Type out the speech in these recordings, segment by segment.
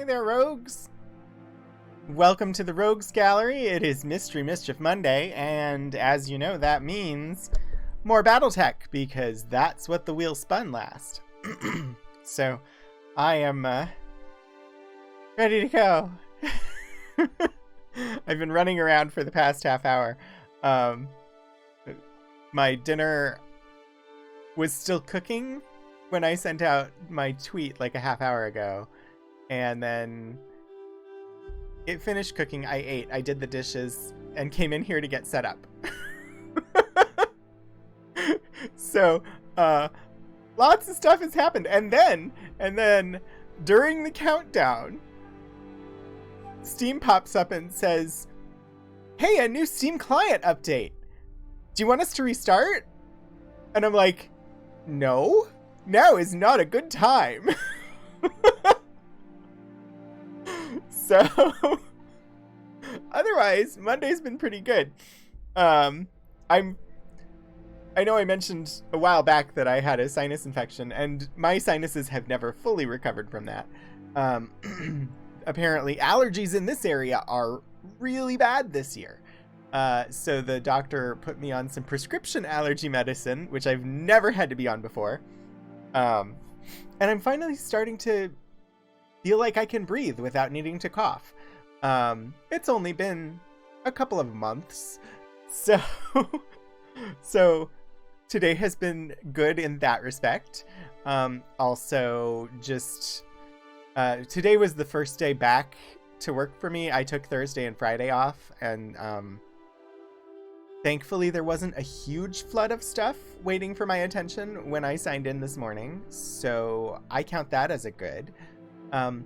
Hey there, rogues! Welcome to the Rogues Gallery. It is Mystery Mischief Monday, and as you know, that means more BattleTech, because that's what the wheel spun last. So, I am ready to go. I've been running around for the past half hour. My dinner was still cooking when I sent out my tweet like a half hour ago. And then it finished cooking. I ate. I did the dishes and came in here to get set up. So, lots of stuff has happened. And then during the countdown, Steam pops up and says, "Hey, a new Steam client update. Do you want us to restart?" And I'm like, no, now is not a good time. So, otherwise, Monday's been pretty good. I know I mentioned a while back that I had a sinus infection, and my sinuses have never fully recovered from that. Apparently, allergies in this area are really bad this year. So the doctor put me on some prescription allergy medicine, which I've never had to be on before. And I'm finally starting to feel like I can breathe without needing to cough. It's only been a couple of months. So today has been good in that respect. Also, just today was the first day back to work for me. I took Thursday and Friday off, and thankfully there wasn't a huge flood of stuff waiting for my attention when I signed in this morning. So I count that as a good. And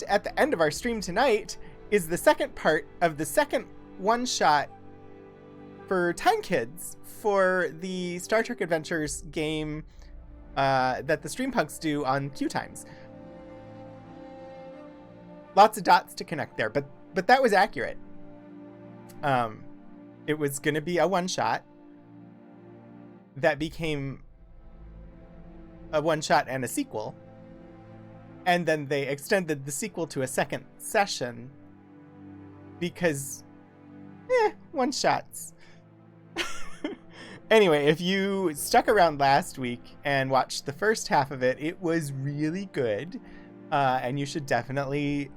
at the end of our stream tonight is the second part of the second one-shot for Time Kids for the Star Trek Adventures game that the Streampunks do on Q Times. Lots of dots to connect there, but that was accurate. It was going to be a one-shot that became a one-shot and a sequel. And then they extended the sequel to a second session because, one-shots. Anyway, if you stuck around last week and watched the first half of it, it was really good. And you should definitely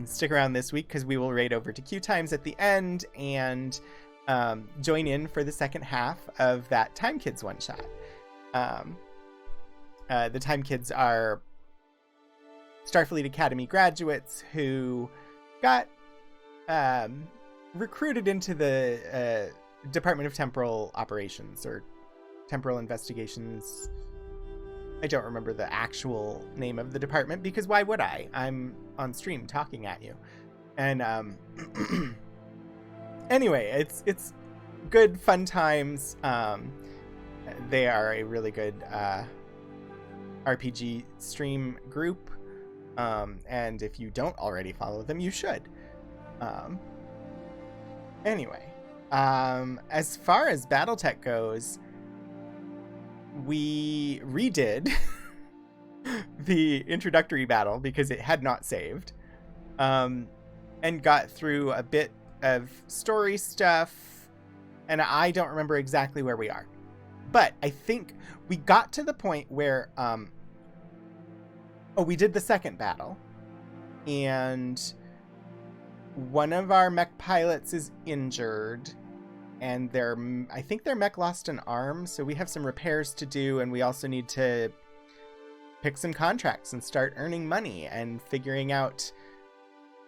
stick around this week because we will raid over to Q Times at the end and join in for the second half of that Time Kids one-shot. The Time Kids are Starfleet Academy graduates who got recruited into the Department of Temporal Operations or Temporal Investigations. I don't remember the actual name of the department because why would I? I'm on stream talking at you. And anyway, it's good fun times. They are a really good RPG stream group. And if you don't already follow them, you should. Anyway, as far as BattleTech goes, we redid the introductory battle because it had not saved, and got through a bit of story stuff, and I don't remember exactly where we are. But I think we got to the point where, we did the second battle, and one of our mech pilots is injured, and I think their mech lost an arm, so we have some repairs to do, and we also need to pick some contracts and start earning money and figuring out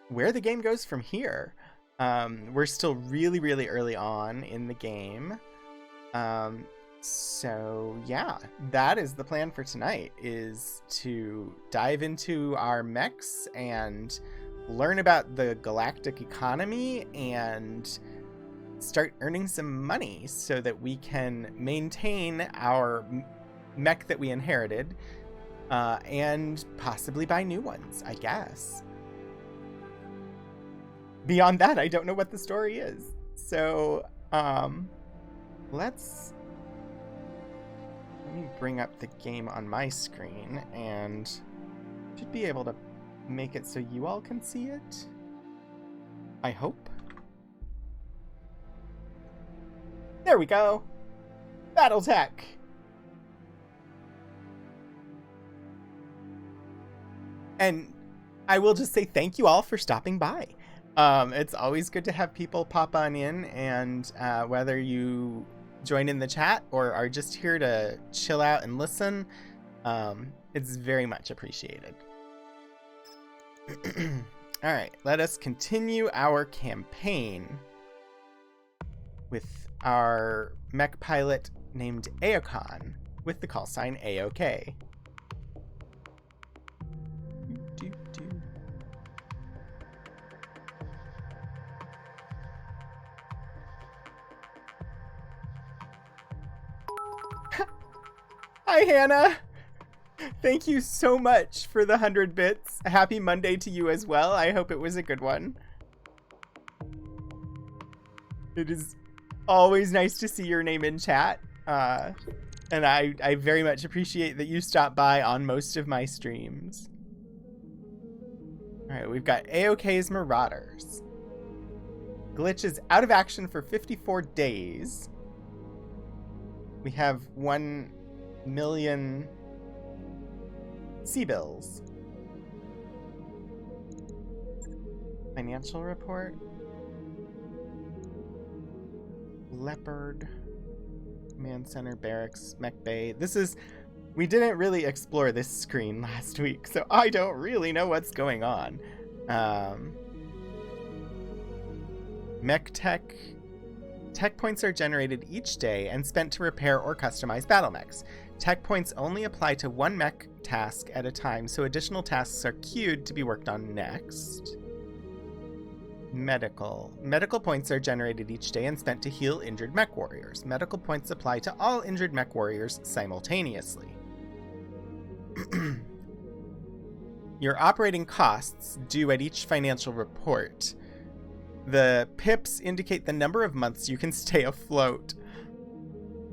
where the game goes from here. We're still really, really early on in the game. So yeah, that is the plan for tonight, is to dive into our mechs and learn about the galactic economy and start earning some money so that we can maintain our mech that we inherited, and possibly buy new ones, I guess. Beyond that, I don't know what the story is. So, let me bring up the game on my screen and Should be able to make it so you all can see it. I hope. There we go. BattleTech. And I will just say thank you all for stopping by. It's always good to have people pop on in, and whether you join in the chat or are just here to chill out and listen, it's very much appreciated. All right, let us continue our campaign with our mech pilot named Aokon with the call sign AOK. Hi, Hannah. Thank you so much for the 100 bits. Happy Monday to you as well. I hope it was a good one. It is always nice to see your name in chat. And I very much appreciate that you stop by on most of my streams. All right, we've got AOK's Marauders. Glitch is out of action for 54 days. We have 1 million C-bills. Financial report. Leopard. Command Center, Barracks, Mech Bay. We didn't really explore this screen last week, so I don't really know what's going on. Mech Tech. Tech points are generated each day and spent to repair or customize battle mechs. Tech points only apply to one mech task at a time, so additional tasks are queued to be worked on next. Medical. Medical points are generated each day and spent to heal injured mech warriors. Medical points apply to all injured mech warriors simultaneously. Your operating costs due at each financial report. The pips indicate the number of months you can stay afloat.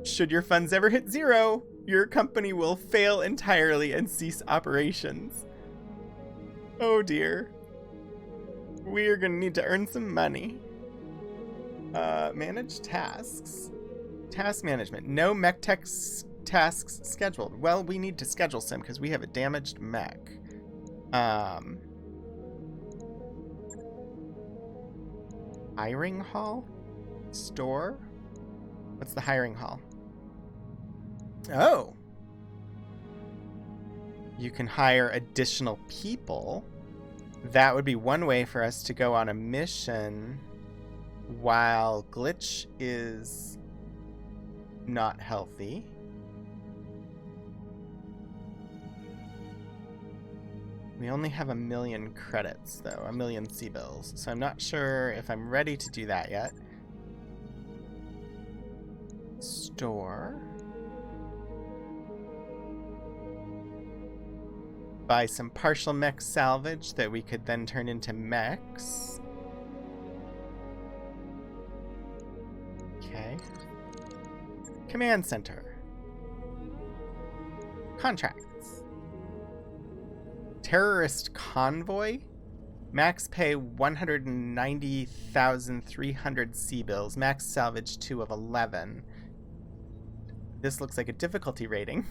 Should your funds ever hit zero, your company will fail entirely and cease operations. Oh dear. We're gonna need to earn some money. Manage tasks. Task management. No mech tech tasks scheduled. Well, we need to schedule some because we have a damaged mech. Hiring hall? Store? What's the hiring hall? Oh. You can hire additional people. That would be one way for us to go on a mission while Glitch is not healthy. We only have 1 million credits, though. 1 million C-bills. So I'm not sure if I'm ready to do that yet. Store. Buy some partial mech salvage that we could then turn into mechs. Okay. Command center. Contracts. Terrorist convoy. Max pay 190,300 C-bills. Max salvage 2 of 11. This looks like a difficulty rating.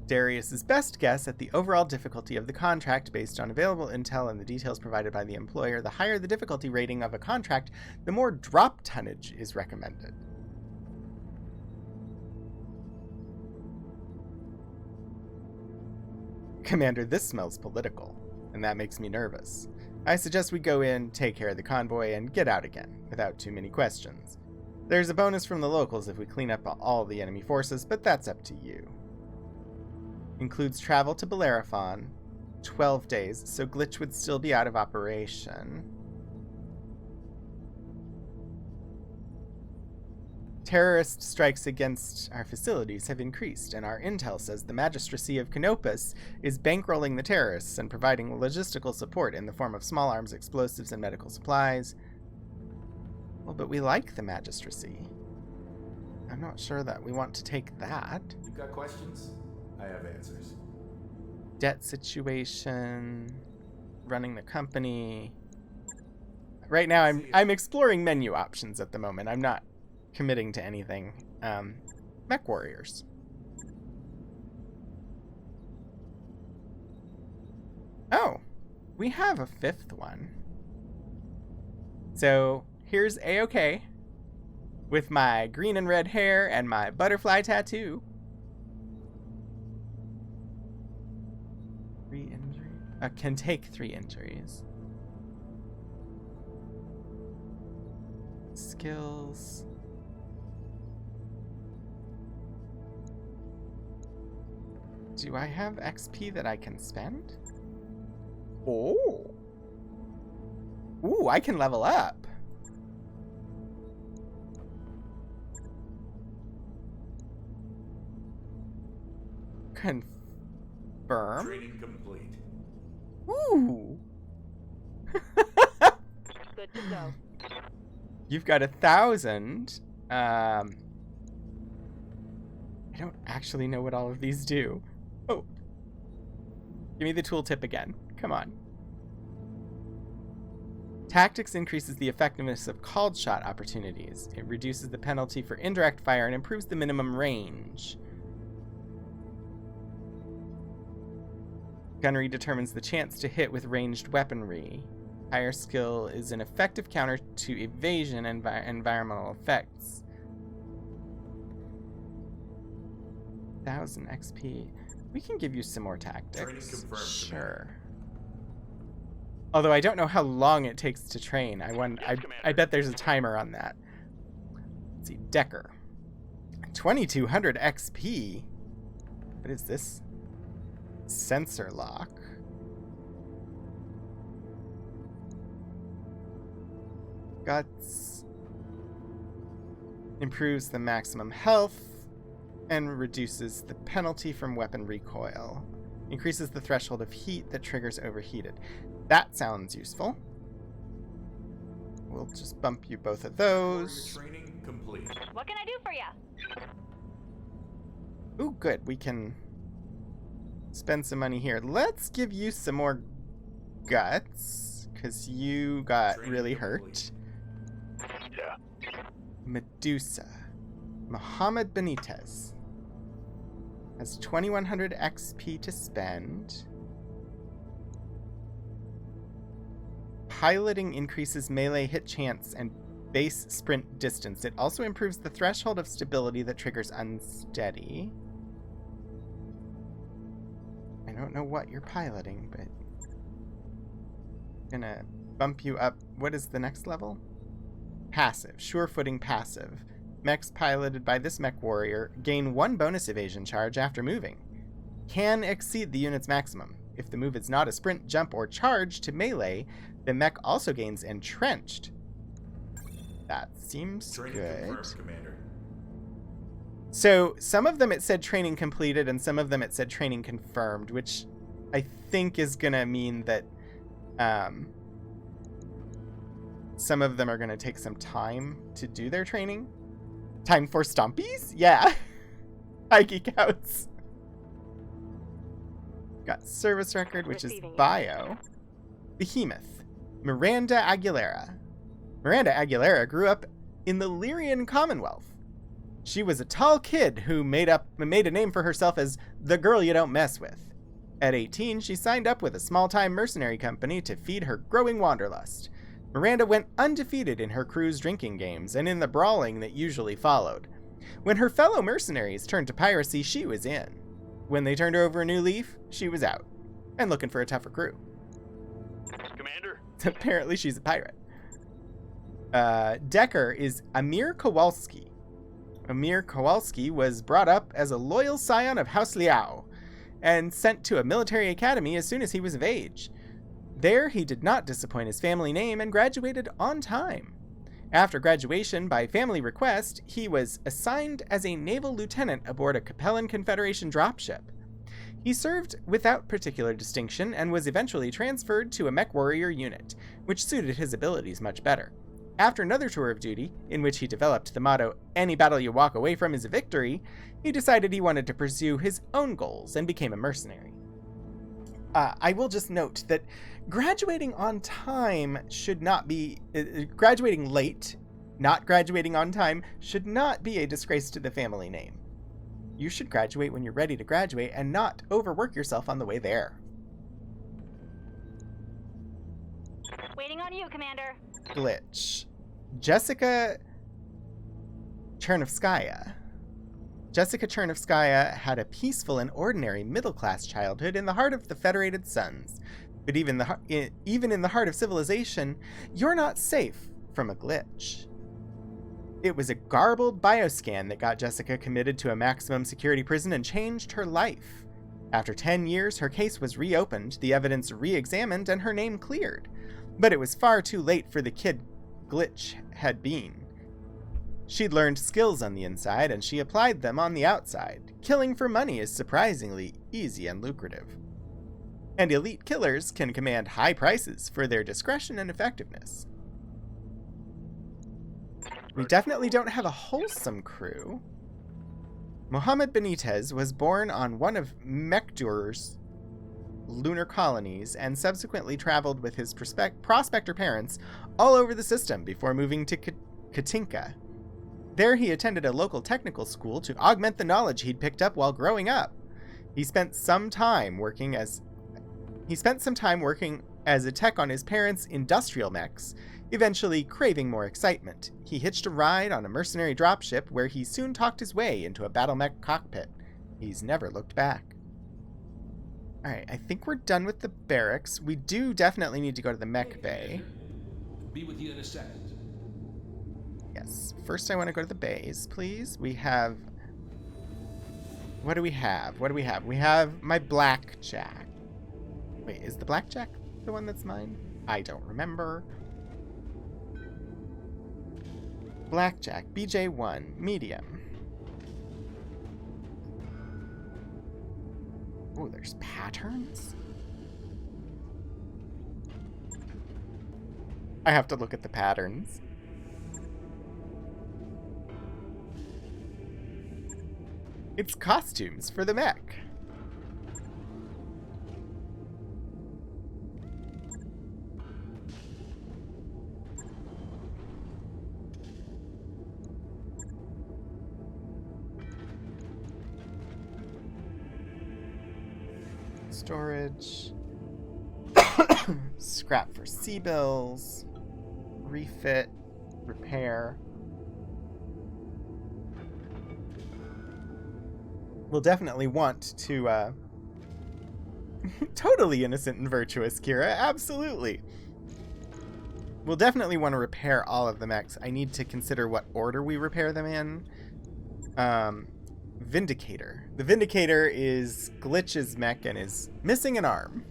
Darius's best guess at the overall difficulty of the contract based on available intel and the details provided by the employer. The higher the difficulty rating of a contract, the more drop tonnage is recommended. Commander, this smells political, and that makes me nervous. I suggest we go in, take care of the convoy, and get out again, without too many questions. There's a bonus from the locals if we clean up all the enemy forces, but that's up to you. Includes travel to Bellerophon, 12 days, so Glitch would still be out of operation. Terrorist strikes against our facilities have increased, and our intel says the Magistracy of Canopus is bankrolling the terrorists and providing logistical support in the form of small arms, explosives, and medical supplies. Well, but we like the Magistracy. I'm not sure that we want to take that. You got questions? I have answers. Debt situation, running the company. Right now, I'm exploring menu options at the moment. I'm not committing to anything. Mech warriors. Oh, we have a fifth one. So here's A-OK with my green and red hair and my butterfly tattoo. 3 injuries. Can take 3 injuries. Skills. Do I have XP that I can spend? Oh. Ooh, I can level up. Confirm. Training complete. Ooh. Good to go. You've got 1,000. I don't actually know what all of these do. Oh. Give me the tooltip again. Come on. Tactics increases the effectiveness of called shot opportunities. It reduces the penalty for indirect fire and improves the minimum range. Gunnery determines the chance to hit with ranged weaponry. Higher skill is an effective counter to evasion and environmental effects. 1,000 XP. We can give you some more tactics. Training confirmed. Sure. Although I don't know how long it takes to train. I bet there's a timer on that. Let's see, Decker. 2,200 XP. What is this? Sensor lock. Guts. Improves the maximum health and reduces the penalty from weapon recoil. Increases the threshold of heat that triggers overheated. That sounds useful. We'll just bump you both of those. Training complete. What can I do for you? Ooh, good. We can spend some money here. Let's give you some more guts, because you got Training really complete. hurt. Yeah. Medusa. Mohammed Benitez. Has 2,100 XP to spend. Piloting increases melee hit chance and base sprint distance. It also improves the threshold of stability that triggers unsteady. I don't know what you're piloting, but I'm gonna bump you up. What is the next level? Passive. Sure-footing passive. Mechs piloted by this mech warrior gain 1 bonus evasion charge after moving. Can exceed the unit's maximum. If the move is not a sprint, jump, or charge to melee, the mech also gains entrenched. That seems Training good. confirmed, Commander. So some of them it said training completed and some of them it said training confirmed, which I think is going to mean that some of them are going to take some time to do their training. Time for stompies? Yeah. Hi, Geek Outs. Got service record, which is bio. Behemoth. Miranda Aguilera. Miranda Aguilera grew up in the Lyrian Commonwealth. She was a tall kid who made a name for herself as the girl you don't mess with. At 18, she signed up with a small-time mercenary company to feed her growing wanderlust. Miranda went undefeated in her crew's drinking games and in the brawling that usually followed. When her fellow mercenaries turned to piracy, she was in. When they turned over a new leaf, she was out and looking for a tougher crew. Commander. Apparently she's a pirate. Decker is Amir Kowalski. Amir Kowalski was brought up as a loyal scion of House Liao and sent to a military academy as soon as he was of age. There, he did not disappoint his family name and graduated on time. After graduation, by family request, he was assigned as a naval lieutenant aboard a Capellan Confederation dropship. He served without particular distinction and was eventually transferred to a mech warrior unit, which suited his abilities much better. After another tour of duty, in which he developed the motto, "Any battle you walk away from is a victory," he decided he wanted to pursue his own goals and became a mercenary. I will just note that graduating on time should not be... graduating late, not graduating on time, should not be a disgrace to the family name. You should graduate when you're ready to graduate and not overwork yourself on the way there. Waiting on you, Commander. Glitch. Jessica Chernovskaya. Jessica Chernovskaya had a peaceful and ordinary middle-class childhood in the heart of the Federated Suns. But even in the heart of civilization, you're not safe from a glitch. It was a garbled bioscan that got Jessica committed to a maximum security prison and changed her life. After 10 years, her case was reopened, the evidence re-examined, and her name cleared. But it was far too late for the kid Glitch had been. She'd learned skills on the inside, and she applied them on the outside. Killing for money is surprisingly easy and lucrative. And elite killers can command high prices for their discretion and effectiveness. We definitely don't have a wholesome crew. Mohammed Benitez was born on one of Mekdur's lunar colonies and subsequently traveled with his prospector parents all over the system before moving to Katinka. There he attended a local technical school to augment the knowledge he'd picked up while growing up. He spent some time working as a tech on his parents' industrial mechs, eventually craving more excitement. He hitched a ride on a mercenary dropship where he soon talked his way into a battle mech cockpit. He's never looked back. Alright, I think we're done with the barracks. We do definitely need to go to the mech bay. Be with you in a second. Yes. First I want to go to the bays, please. We have... What do we have? We have my blackjack. Wait, is the blackjack the one that's mine? I don't remember. Blackjack, BJ1, medium. Oh, there's patterns? I have to look at the patterns. It's costumes for the mech. Storage. Scrap for C-bills. Refit. Repair. We'll definitely want to, totally innocent and virtuous, Kira. Absolutely. We'll definitely want to repair all of the mechs. I need to consider what order we repair them in. Vindicator. The Vindicator is Glitch's mech and is missing an arm.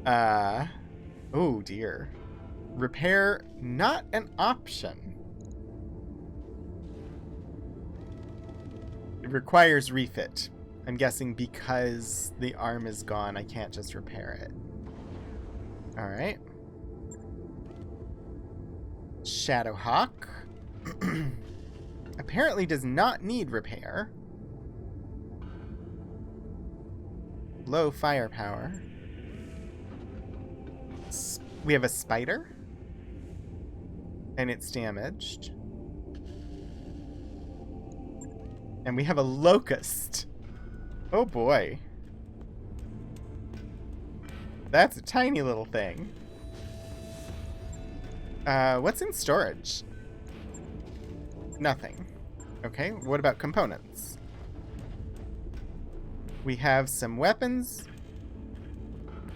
Oh dear. Repair, not an option. It requires refit. I'm guessing because the arm is gone, I can't just repair it. Alright. Shadowhawk. Apparently does not need repair. Low firepower. We have a spider. And it's damaged. And we have a locust. Oh boy. That's a tiny little thing. What's in storage? Nothing. Okay, what about components? We have some weapons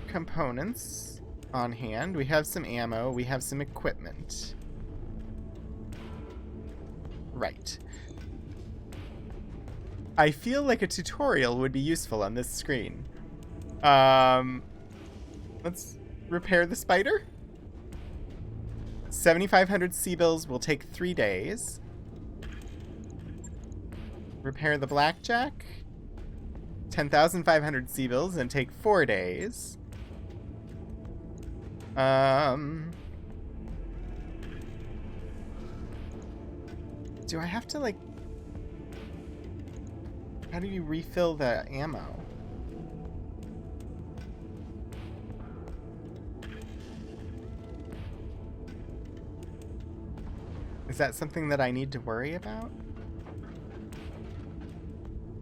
components on hand. We have some ammo. We have some equipment. Right. I feel like a tutorial would be useful on this screen. Let's repair the spider. 7,500 C-bills will take 3 days. Repair the blackjack. 10,500 C-bills and take 4 days. Do I have to, like... How do you refill the ammo? Is that something that I need to worry about?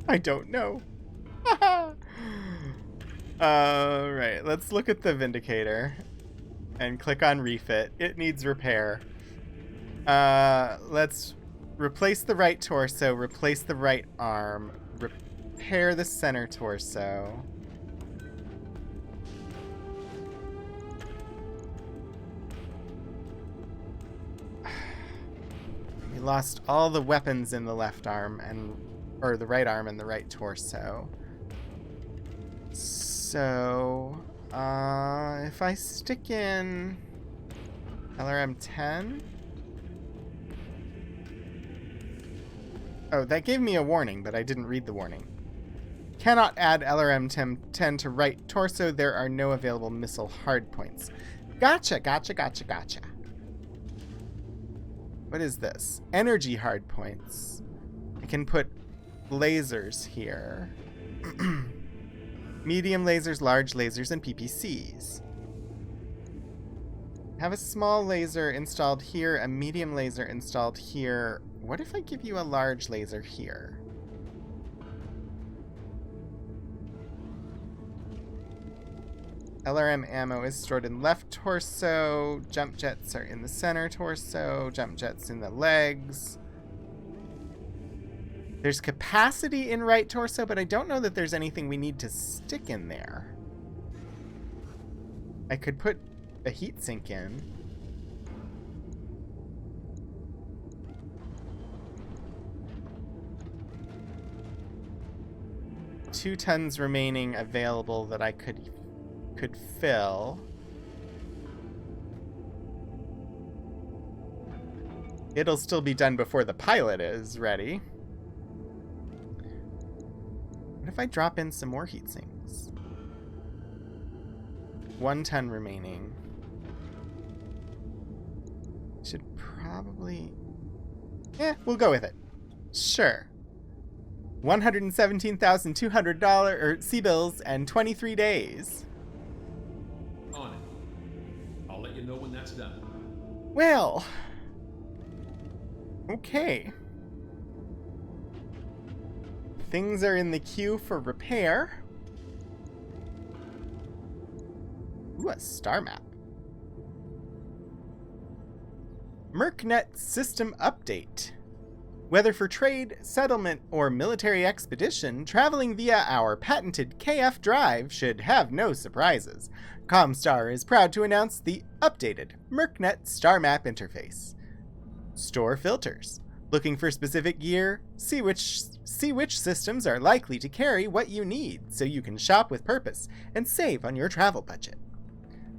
I don't know. Alright, let's look at the Vindicator and click on refit. It needs repair. Let's replace the right torso, replace the right arm, repair the center torso. We lost all the weapons in the left arm or the right arm and the right torso. So, if I stick in LRM 10. Oh, that gave me a warning, but I didn't read the warning. Cannot add LRM 10 to right torso. There are no available missile hardpoints. Gotcha. What is this? Energy hardpoints. I can put lasers here. Medium lasers, large lasers, and PPCs. Have a small laser installed here, a medium laser installed here. What if I give you a large laser here? LRM ammo is stored in left torso. Jump jets are in the center torso. Jump jets in the legs. There's capacity in right torso, but I don't know that there's anything we need to stick in there. I could put a heatsink in. Two tons remaining available that I could fill. It'll still be done before the pilot is ready. What if I drop in some more heat sinks? 1 ton remaining. Should probably... we'll go with it. Sure. $117,200 or C-bills and 23 days. On it. I'll let you know when that's done. Well... okay. Things are in the queue for repair. Ooh, a star map. MERCnet system update. Whether for trade, settlement, or military expedition, traveling via our patented KF drive should have no surprises. Comstar is proud to announce the updated MERCnet star map interface. Store filters. Looking for specific gear? See which systems are likely to carry what you need so you can shop with purpose and save on your travel budget.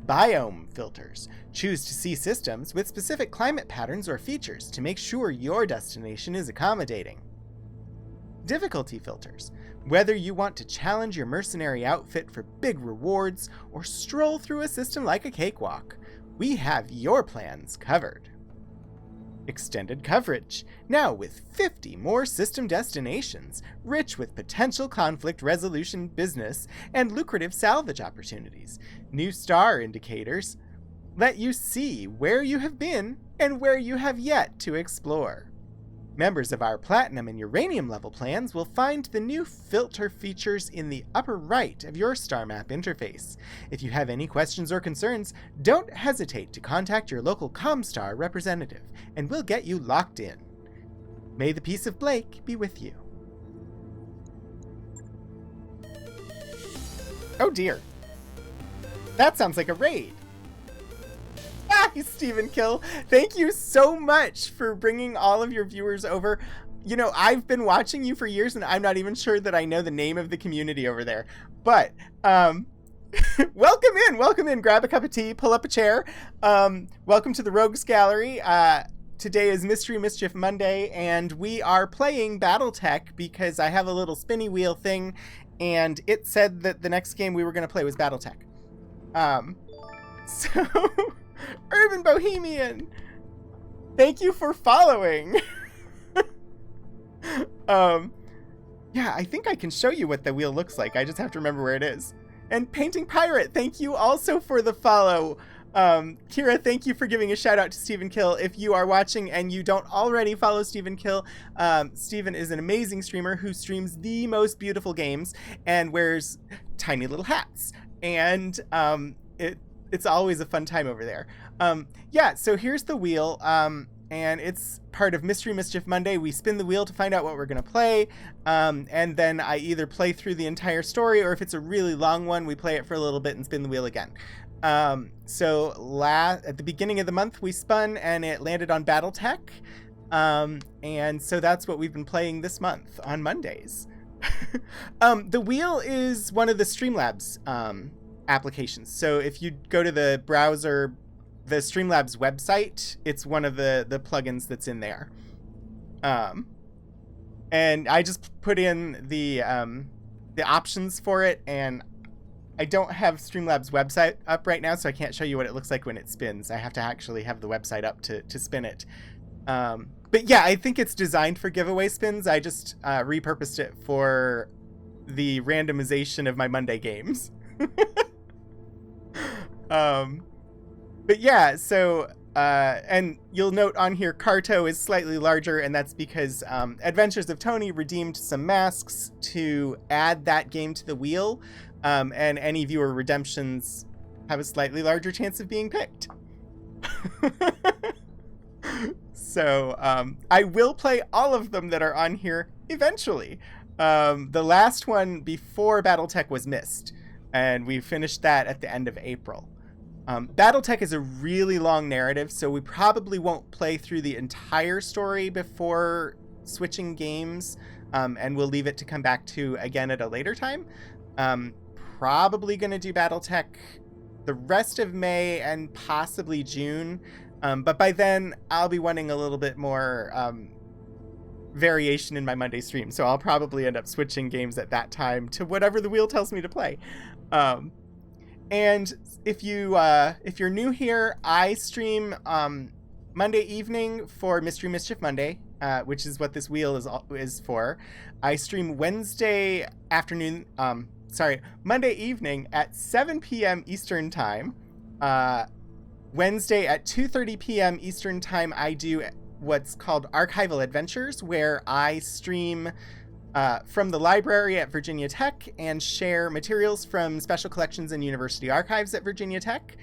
Biome filters. Choose to see systems with specific climate patterns or features to make sure your destination is accommodating. Difficulty filters. Whether you want to challenge your mercenary outfit for big rewards or stroll through a system like a cakewalk, we have your plans covered. Extended coverage, now with 50 more system destinations, rich with potential conflict resolution business and lucrative salvage opportunities. New star indicators let you see where you have been and where you have yet to explore. Members of our Platinum and Uranium level plans will find the new filter features in the upper right of your star map interface. If you have any questions or concerns, don't hesitate to contact your local Comstar representative, and we'll get you locked in. May the peace of Blake be with you. Oh dear. That sounds like a raid. Stephen Kill, thank you so much for bringing all of your viewers over. You know, I've been watching you for years and I'm not even sure that I know the name of the community over there. But, welcome in. Grab a cup of tea, pull up a chair. Welcome to the Rogues Gallery. Today is Mystery Mischief Monday and we are playing BattleTech because I have a little spinny wheel thing and it said that the next game we were going to play was BattleTech. So... Urban Bohemian, thank you for following. Yeah, I think I can show you what the wheel looks like. I just have to remember where it is. And Painting Pirate, thank you also for the follow. Kira, thank you for giving a shout out to Stephen Kill. If you are watching and you don't already follow Stephen Kill, Stephen is an amazing streamer who streams the most beautiful games and wears tiny little hats. And it's always a fun time over there. Yeah, so here's the wheel. And it's part of Mystery Mischief Monday. We spin the wheel to find out what we're going to play. And then I either play through the entire story, or if it's a really long one, we play it for a little bit and spin the wheel again. So at the beginning of the month, we spun and it landed on BattleTech. And so that's what we've been playing this month on Mondays. The wheel is one of the Streamlabs applications. So if you go to the browser, the Streamlabs website, it's one of the plugins that's in there. And I just put in the options for it, and I don't have Streamlabs website up right now, so I can't show you what it looks like when it spins. I have to actually have the website up to spin it. But yeah, I think it's designed for giveaway spins. I just repurposed it for the randomization of my Monday games. But yeah, so, and you'll note on here, Carto is slightly larger, and that's because Adventures of Tony redeemed some masks to add that game to the wheel, and any viewer redemptions have a slightly larger chance of being picked. So, I will play all of them that are on here eventually. The last one before BattleTech was missed, and we finished that at the end of April. BattleTech is a really long narrative, so we probably won't play through the entire story before switching games, and we'll leave it to come back to again at a later time. Probably going to do BattleTech the rest of May and possibly June, but by then I'll be wanting a little bit more variation in my Monday stream, so I'll probably end up switching games at that time to whatever the wheel tells me to play. And if you're new here, I stream Monday evening for Mystery Mischief Monday, which is what this wheel is for. I stream Monday evening at 7 p.m. Eastern Time. Wednesday at 2:30 p.m. Eastern Time, I do what's called Archival Adventures, where I stream from the library at Virginia Tech and share materials from special collections and university archives at Virginia Tech,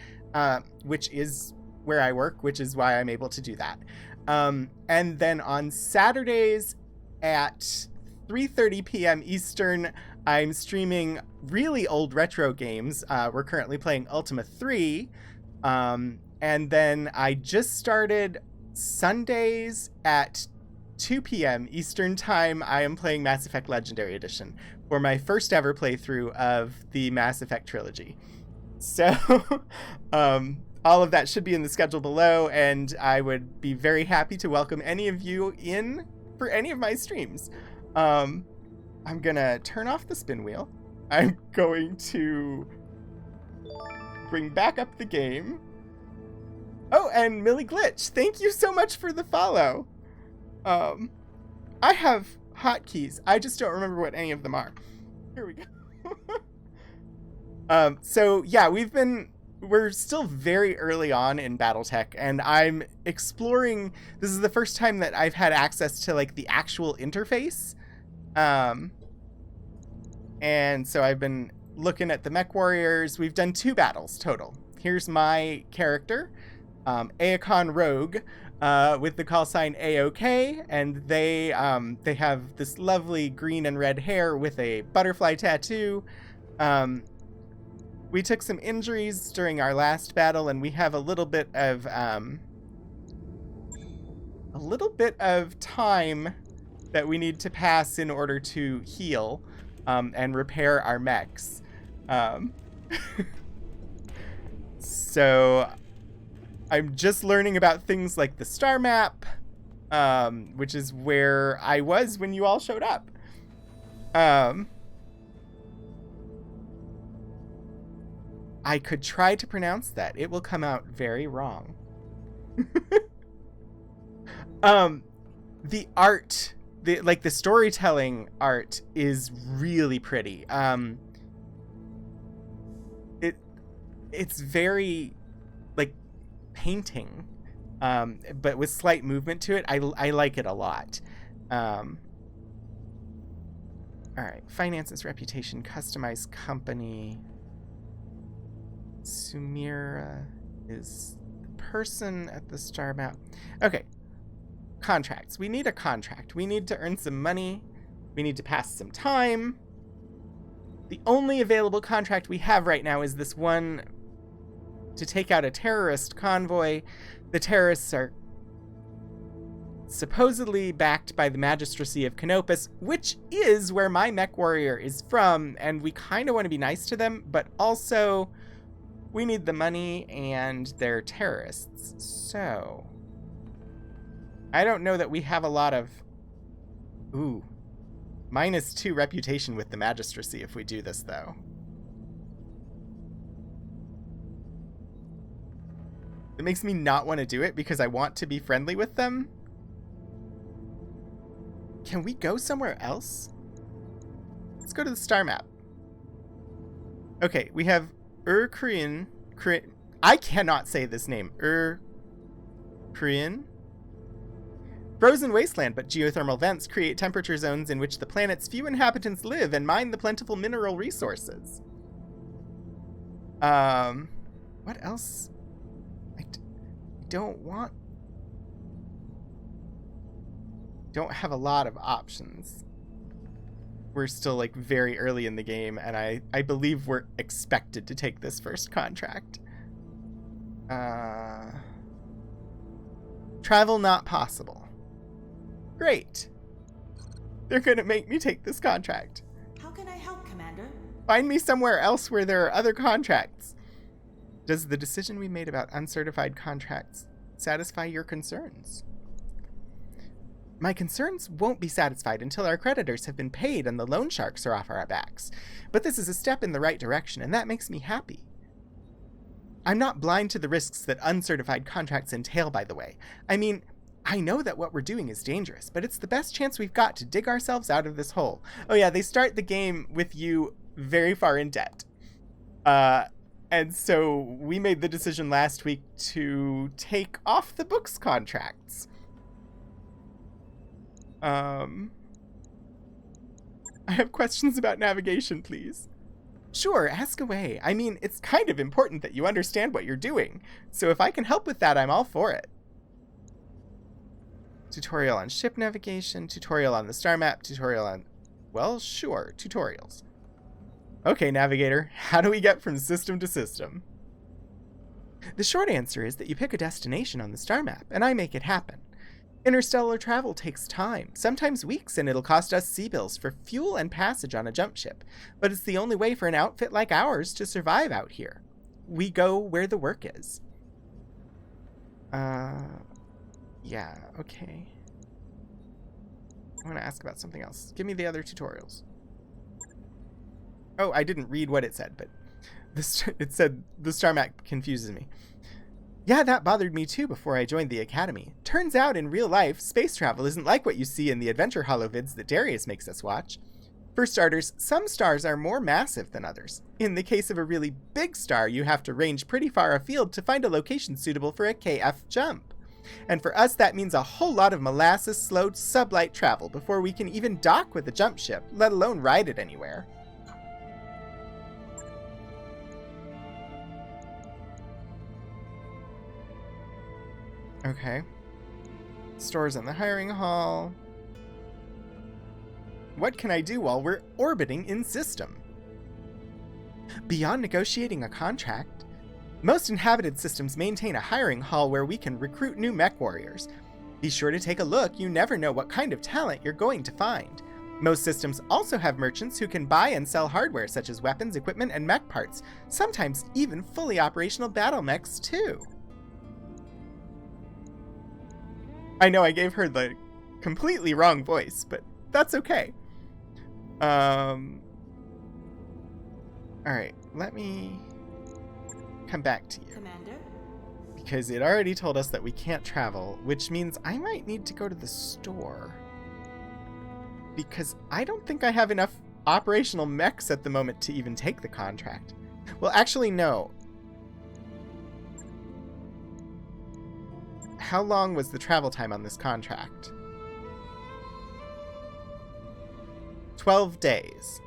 which is where I work, which is why I'm able to do that. And then on Saturdays at 3:30 p.m. Eastern, I'm streaming really old retro games. We're currently playing Ultima 3. And then I just started Sundays at 2 p.m. Eastern Time. I am playing Mass Effect Legendary Edition for my first ever playthrough of the Mass Effect trilogy. So all of that should be in the schedule below, and I would be very happy to welcome any of you in for any of my streams. I'm gonna turn off the spin wheel. I'm going to bring back up the game. Oh, and Millie Glitch, thank you so much for the follow. I have hotkeys. I just don't remember what any of them are. Here we go. So yeah, we're still very early on in BattleTech, and I'm exploring. This is the first time that I've had access to like the actual interface. And so I've been looking at the mech warriors. We've done 2 battles total. Here's my character, Aecon Rogue, with the call sign AOK, and they have this lovely green and red hair with a butterfly tattoo. We took some injuries during our last battle, and we have a little bit of time that we need to pass in order to heal and repair our mechs. So I'm just learning about things like the star map, which is where I was when you all showed up. I could try to pronounce that. It will come out very wrong. The art, the storytelling art is really pretty. It's very painting, but with slight movement to it. I like it a lot. All right, finances, reputation, customized company. Sumira is the person at the star map. Okay, contracts. We need a contract. We need to earn some money. We need to pass some time. The only available contract we have right now is this one to take out a terrorist convoy. The terrorists are supposedly backed by the magistracy of Canopus, which is where my mech warrior is from, and we kind of want to be nice to them, but also we need the money and they're terrorists. So I don't know that we have a lot of... Ooh. -2 reputation with the magistracy if we do this, though. It makes me not want to do it because I want to be friendly with them. Can we go somewhere else? Let's go to the star map. Okay, we have Korean. I cannot say this name. Korean. Frozen wasteland, but geothermal vents create temperature zones in which the planet's few inhabitants live and mine the plentiful mineral resources. What else? I don't have a lot of options. We're still like very early in the game, and I believe we're expected to take this first contract. Travel not possible. Great. They're gonna make me take this contract. How can I help, Commander? Find me somewhere else where there are other contracts. Does the decision we made about uncertified contracts satisfy your concerns? My concerns won't be satisfied until our creditors have been paid and the loan sharks are off our backs. But this is a step in the right direction, and that makes me happy. I'm not blind to the risks that uncertified contracts entail, by the way. I mean, I know that what we're doing is dangerous, but it's the best chance we've got to dig ourselves out of this hole. Oh yeah, they start the game with you very far in debt. And so we made the decision last week to take off the books contracts. I have questions about navigation, please. Sure, ask away. I mean, it's kind of important that you understand what you're doing, so if I can help with that, I'm all for it. Tutorial on ship navigation, tutorial on the star map, tutorial on... Well, sure, tutorials. Okay, navigator, how do we get from system to system? The short answer is that you pick a destination on the star map, and I make it happen. Interstellar travel takes time, sometimes weeks, and it'll cost us sea bills for fuel and passage on a jump ship. But it's the only way for an outfit like ours to survive out here. We go where the work is. Yeah, okay. I want to ask about something else. Give me the other tutorials. Oh, I didn't read what it said, but it said the star map confuses me. Yeah, that bothered me too before I joined the Academy. Turns out in real life, space travel isn't like what you see in the Adventure holovids that Darius makes us watch. For starters, some stars are more massive than others. In the case of a really big star, you have to range pretty far afield to find a location suitable for a KF jump. And for us, that means a whole lot of molasses-slowed sublight travel before we can even dock with a jump ship, let alone ride it anywhere. Okay. Stores in the hiring hall. What can I do while we're orbiting in system? Beyond negotiating a contract, most inhabited systems maintain a hiring hall where we can recruit new mech warriors. Be sure to take a look, you never know what kind of talent you're going to find. Most systems also have merchants who can buy and sell hardware such as weapons, equipment, and mech parts, sometimes even fully operational battle mechs too. I know I gave her the completely wrong voice, but that's okay. Alright, let me come back to you. Commander? Because it already told us that we can't travel, which means I might need to go to the store. Because I don't think I have enough operational mechs at the moment to even take the contract. Well, actually, no. how long was the travel time on this contract? 12 days.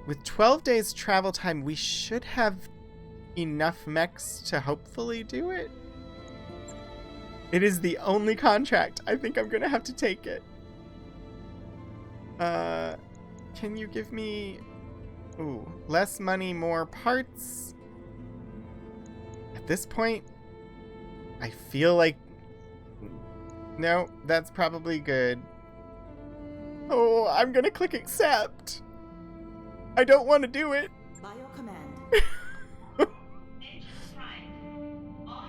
With 12 days travel time, we should have enough mechs to hopefully do it. It is the only contract. I think I'm gonna have to take it. Can you give me... Ooh, less money, more parts? At this point, I feel like... No, that's probably good. Oh, I'm gonna click accept. I don't want to do it. By your command.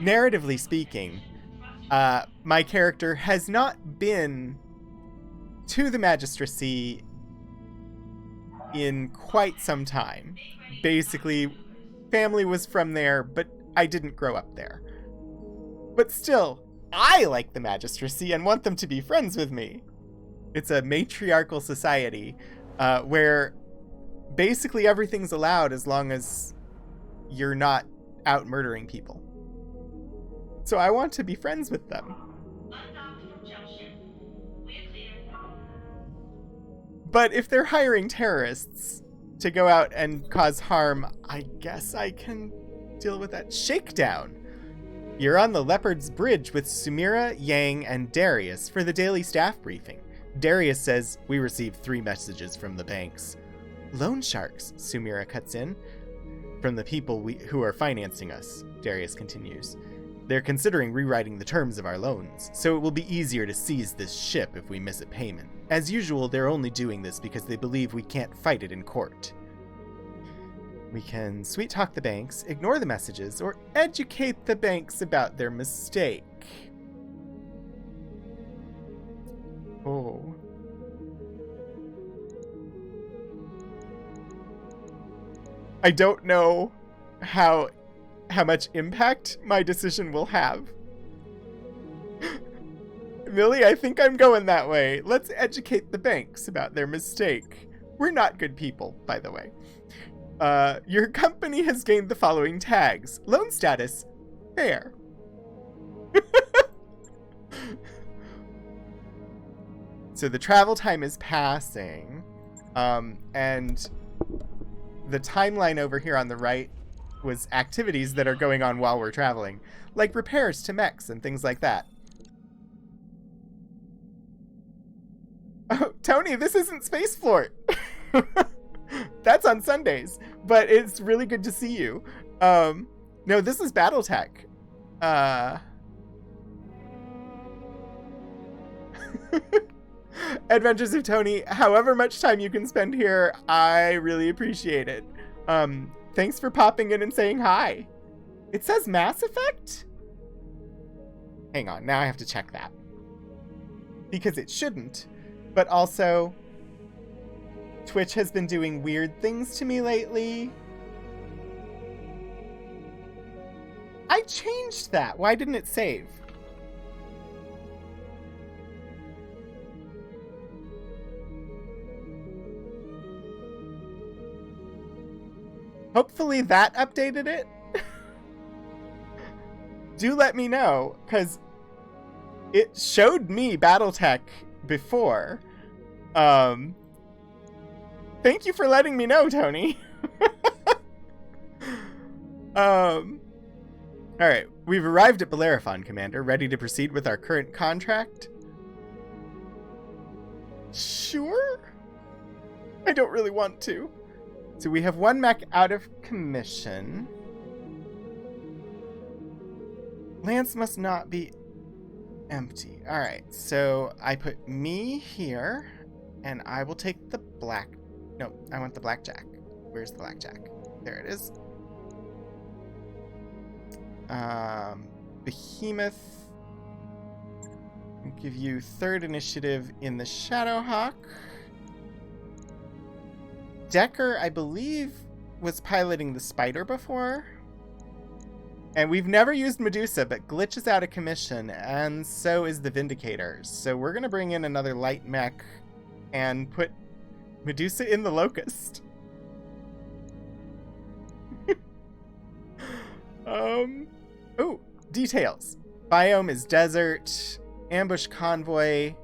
Narratively speaking, my character has not been to the Magistracy in quite some time. Basically, family was from there, but I didn't grow up there. But still, I like the Magistracy and want them to be friends with me. It's a matriarchal society where basically everything's allowed as long as you're not out murdering people. So I want to be friends with them. But if they're hiring terrorists to go out and cause harm, I guess I can deal with that. Shakedown! You're on the Leopard's Bridge with Sumira, Yang, and Darius for the daily staff briefing. Darius says, we received 3 messages from the banks. Loan sharks, Sumira cuts in. From the people who are financing us, Darius continues. They're considering rewriting the terms of our loans, so it will be easier to seize this ship if we miss a payment. As usual, they're only doing this because they believe we can't fight it in court. We can sweet-talk the banks, ignore the messages, or educate the banks about their mistake. Oh. I don't know how much impact my decision will have. Millie, I think I'm going that way. Let's educate the banks about their mistake. We're not good people, by the way. Your company has gained the following tags. Loan status, fair. So the travel time is passing. And the timeline over here on the right was activities that are going on while we're traveling, like repairs to mechs and things like that. Oh, Tony, this isn't Space Flirt. That's on Sundays, but it's really good to see you. No, this is BattleTech. Adventures of Tony, however much time you can spend here, I really appreciate it. Thanks for popping in and saying hi. It says Mass Effect? Hang on, now I have to check that. Because it shouldn't. But also, Twitch has been doing weird things to me lately. I changed that. Why didn't it save? Hopefully that updated it. Do let me know, because it showed me BattleTech before. Thank you for letting me know, Tony. Alright, we've arrived at Bellerophon, Commander, ready to proceed with our current contract. Sure? I don't really want to. So we have 1 mech out of commission. Lance must not be empty. Alright, so I put me here, and I will take the black... No, I want the blackjack. Where's the blackjack? There it is. Behemoth. I'll give you 3rd initiative in the Shadowhawk. Decker, I believe, was piloting the Spider before. And we've never used Medusa, but Glitch is out of commission, and so is the Vindicator. So we're going to bring in another light mech and put Medusa in the Locust. Oh, details. Biome is desert. Ambush convoy.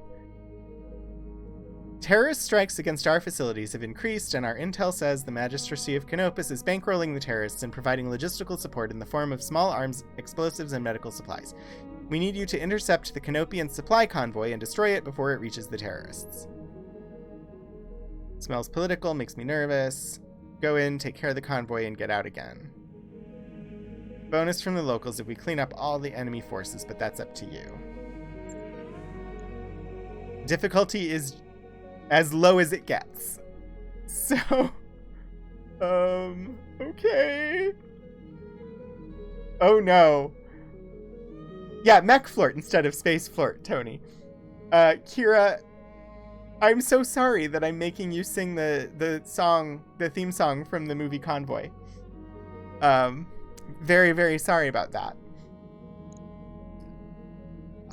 Terrorist strikes against our facilities have increased, and our intel says the Magistracy of Canopus is bankrolling the terrorists and providing logistical support in the form of small arms, explosives, and medical supplies. We need you to intercept the Canopian supply convoy and destroy it before it reaches the terrorists. Smells political, makes me nervous. Go in, take care of the convoy, and get out again. Bonus from the locals if we clean up all the enemy forces, but that's up to you. Difficulty is as low as it gets. So, okay. Oh no. Yeah, mech flirt instead of space flirt, Tony. Kira, I'm so sorry that I'm making you sing the theme song from the movie Convoy. Very, very sorry about that.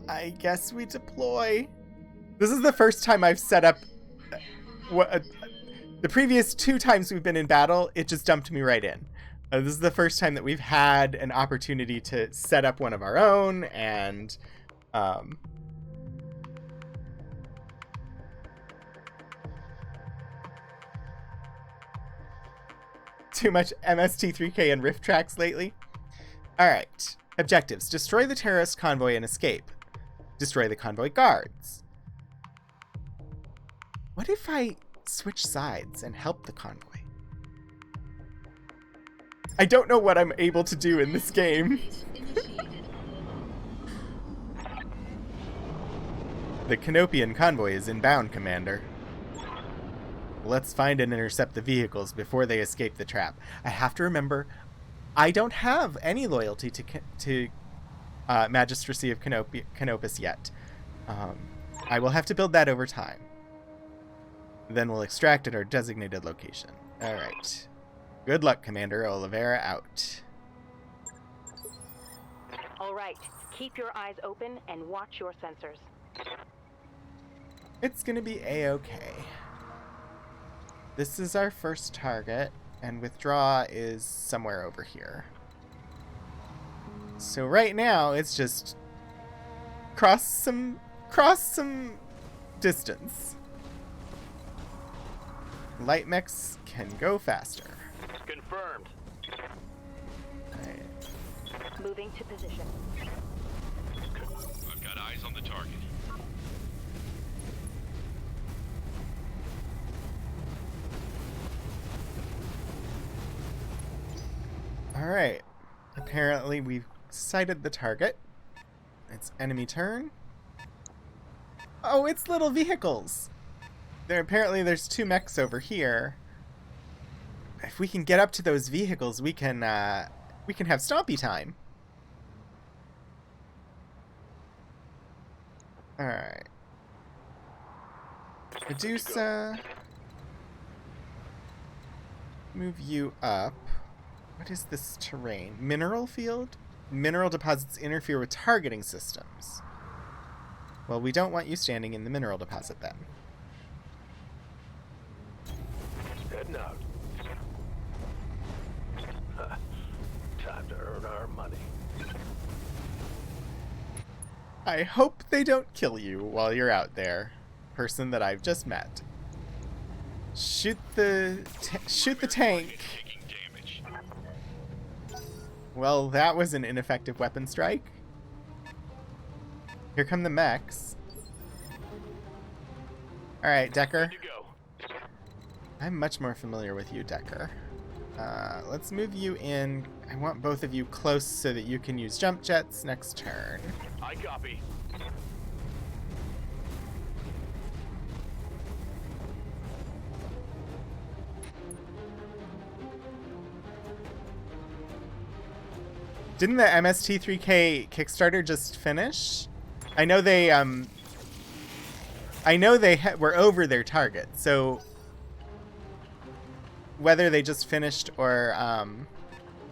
I guess we deploy. This is the first time I've set up the previous 2 times we've been in battle, it just dumped me right in. This is the first time that we've had an opportunity to set up one of our own, and too much MST3K and riff tracks lately. Alright. Objectives. Destroy the terrorist convoy and escape. Destroy the convoy guards. What if I switch sides and help the convoy? I don't know what I'm able to do in this game. The Canopian convoy is inbound, Commander. Let's find and intercept the vehicles before they escape the trap. I have to remember, I don't have any loyalty to Magistracy of Canopus yet. I will have to build that over time. Then we'll extract at our designated location. Alright. Good luck, Commander. Oliveira out. Alright. Keep your eyes open and watch your sensors. It's gonna be A-okay. This is our first target, and withdraw is somewhere over here. So right now, it's just cross some distance. Light mechs can go faster. Confirmed. Right. Moving to position. I've got eyes on the target. Alright. Apparently we've sighted the target. It's enemy turn. Oh, it's little vehicles! Apparently there's 2 mechs over here. If we can get up to those vehicles, we can have stompy time. Alright. Medusa. Move you up. What is this terrain? Mineral field? Mineral deposits interfere with targeting systems. Well, we don't want you standing in the mineral deposit then. Heading out. Time to earn our money. I hope they don't kill you while you're out there, person that I've just met. Shoot the tank. Taking damage. Well, that was an ineffective weapon strike. Here come the mechs. Alright, Decker. Good to go. I'm much more familiar with you, Decker. Let's move you in. I want both of you close so that you can use jump jets next turn. I copy. Didn't the MST3K Kickstarter just finish? I know they were over their target, so whether they just finished or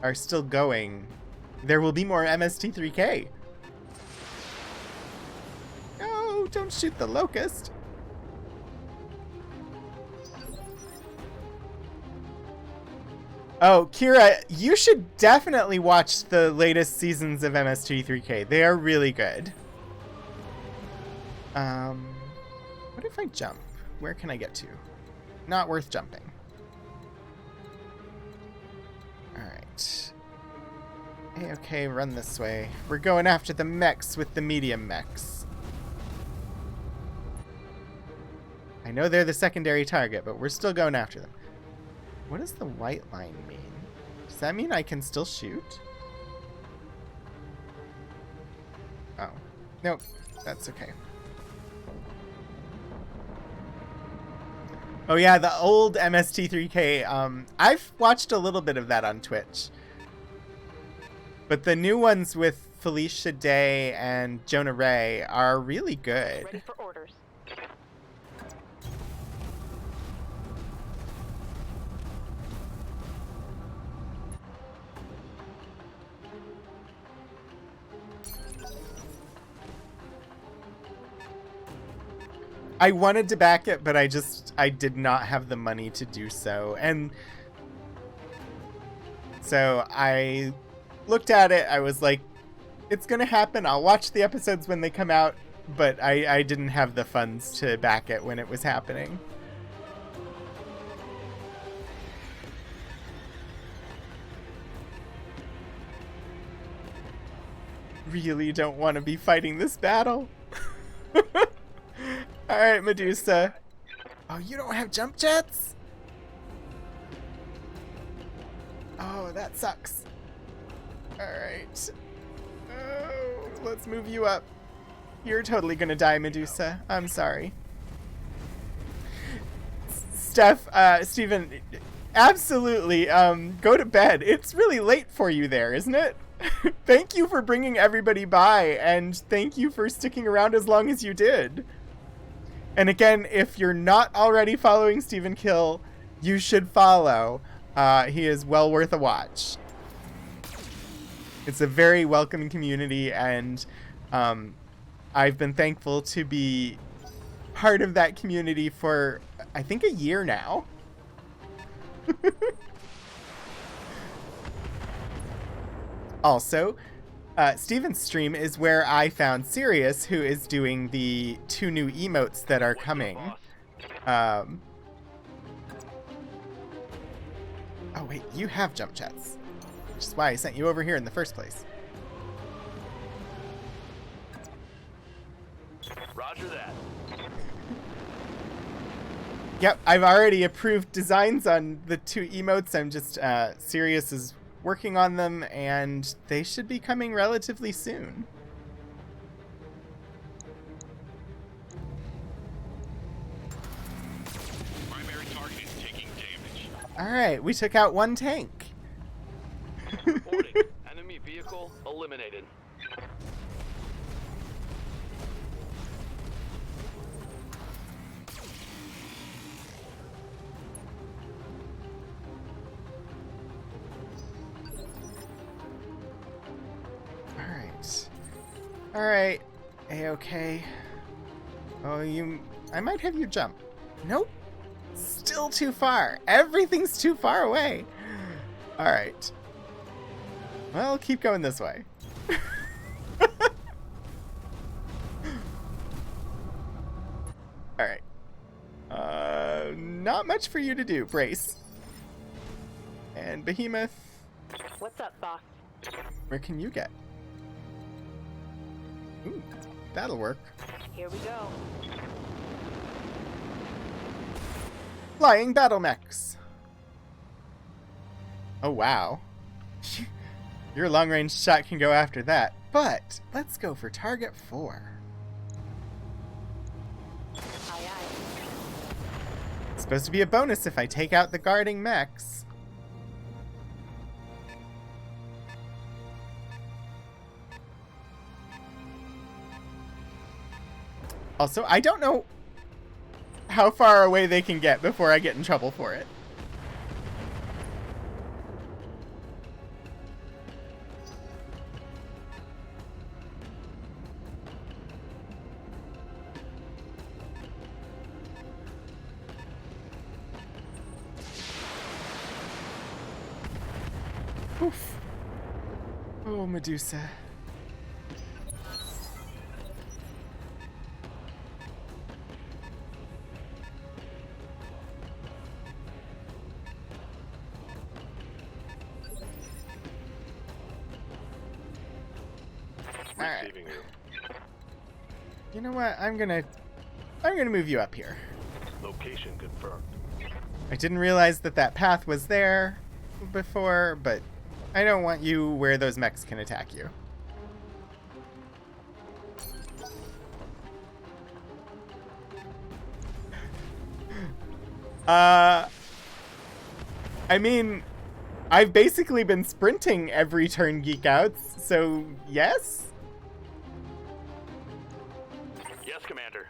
are still going, there will be more MST3K. No, don't shoot the locust. Oh, Kira, you should definitely watch the latest seasons of MST3K. They are really good. What if I jump? Where can I get to? Not worth jumping. Alright. Hey, okay, run this way. We're going after the mechs with the medium mechs. I know they're the secondary target, but we're still going after them. What does the white line mean? Does that mean I can still shoot? Oh. Nope. That's okay. Oh yeah, the old MST3K, I've watched a little bit of that on Twitch. But the new ones with Felicia Day and Jonah Ray are really good. Ready for orders. I wanted to back it, but I did not have the money to do so. And so I looked at it, I was like, it's gonna happen, I'll watch the episodes when they come out, but I didn't have the funds to back it when it was happening. Really don't want to be fighting this battle. Alright, Medusa. Oh, you don't have jump jets? Oh, that sucks. Alright. Oh, let's move you up. You're totally gonna die, Medusa. I'm sorry. Steven, absolutely, go to bed. It's really late for you there, isn't it? Thank you for bringing everybody by, and thank you for sticking around as long as you did. And again, if you're not already following Stephen Kill, you should follow. He is well worth a watch. It's a very welcoming community, and I've been thankful to be part of that community for, I think, a year now. Also, Steven's stream is where I found Sirius, who is doing the 2 new emotes that are coming. Oh wait, you have jump jets, which is why I sent you over here in the first place. Roger that. Yep, I've already approved designs on the 2 emotes. I'm just, Sirius is working on them, and they should be coming relatively soon. Primary target is taking damage. Alright, we took out 1 tank. Reporting. Enemy vehicle eliminated. Alright. A-okay. Oh, I might have you jump. Nope. Still too far. Everything's too far away. Alright. Well, keep going this way. Alright. Not much for you to do. Brace. And Behemoth. What's up, boss? Where can you get? Ooh, that'll work. Here we go. Flying battle mechs. Oh, wow. Your long-range shot can go after that, but let's go for target 4. Aye, aye. It's supposed to be a bonus if I take out the guarding mechs. Also, I don't know how far away they can get before I get in trouble for it. Oof. Oh, Medusa. Alright. Receiving you. You know what? I'm gonna move you up here. Location confirmed. I didn't realize that that path was there before, but I don't want you where those mechs can attack you. I mean, I've basically been sprinting every turn, Geek Outs, so yes? Yes, Commander.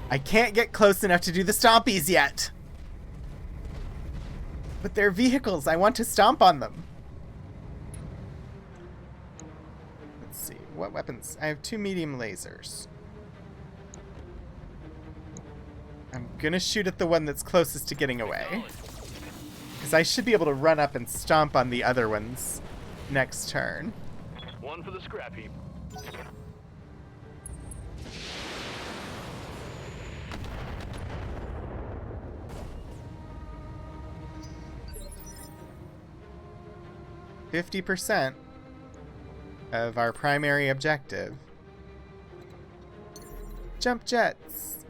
I can't get close enough to do the stompies yet. But they're vehicles. I want to stomp on them. Let's see. What weapons? I have 2 medium lasers. I'm gonna shoot at the one that's closest to getting away. Because I should be able to run up and stomp on the other ones next turn. One for the scrap heap. %, of our primary objective. Jump jets.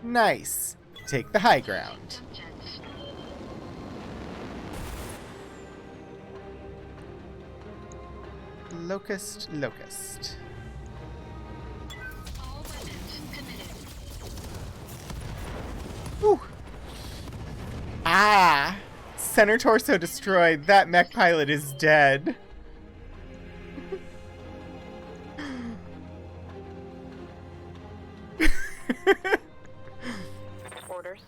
Nice. Take the high ground. Locust, locust. All weapons committed. Ooh. Ah! Center torso destroyed. That mech pilot is dead. Orders.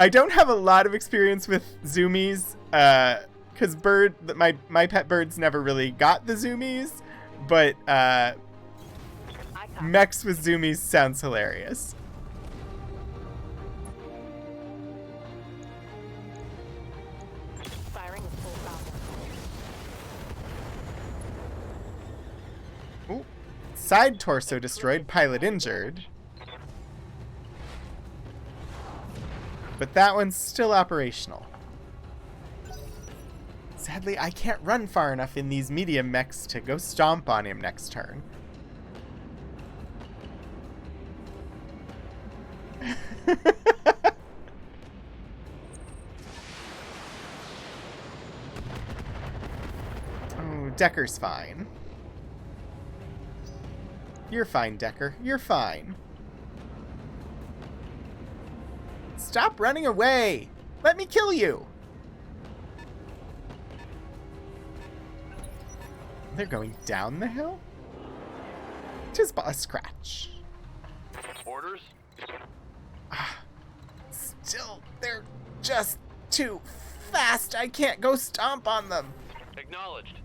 I don't have a lot of experience with zoomies, because my pet birds never really got the zoomies, but I copy. mechs with zoomies sounds hilarious. Firing with full power. Ooh. Side torso destroyed, pilot injured. But that one's still operational. Sadly, I can't run far enough in these medium mechs to go stomp on him next turn. Oh, Decker's fine. You're fine, Decker. You're fine. Stop running away! Let me kill you! They're going down the hill? 'Tis but a scratch. Orders? Still, they're just too fast. I can't go stomp on them. Acknowledged.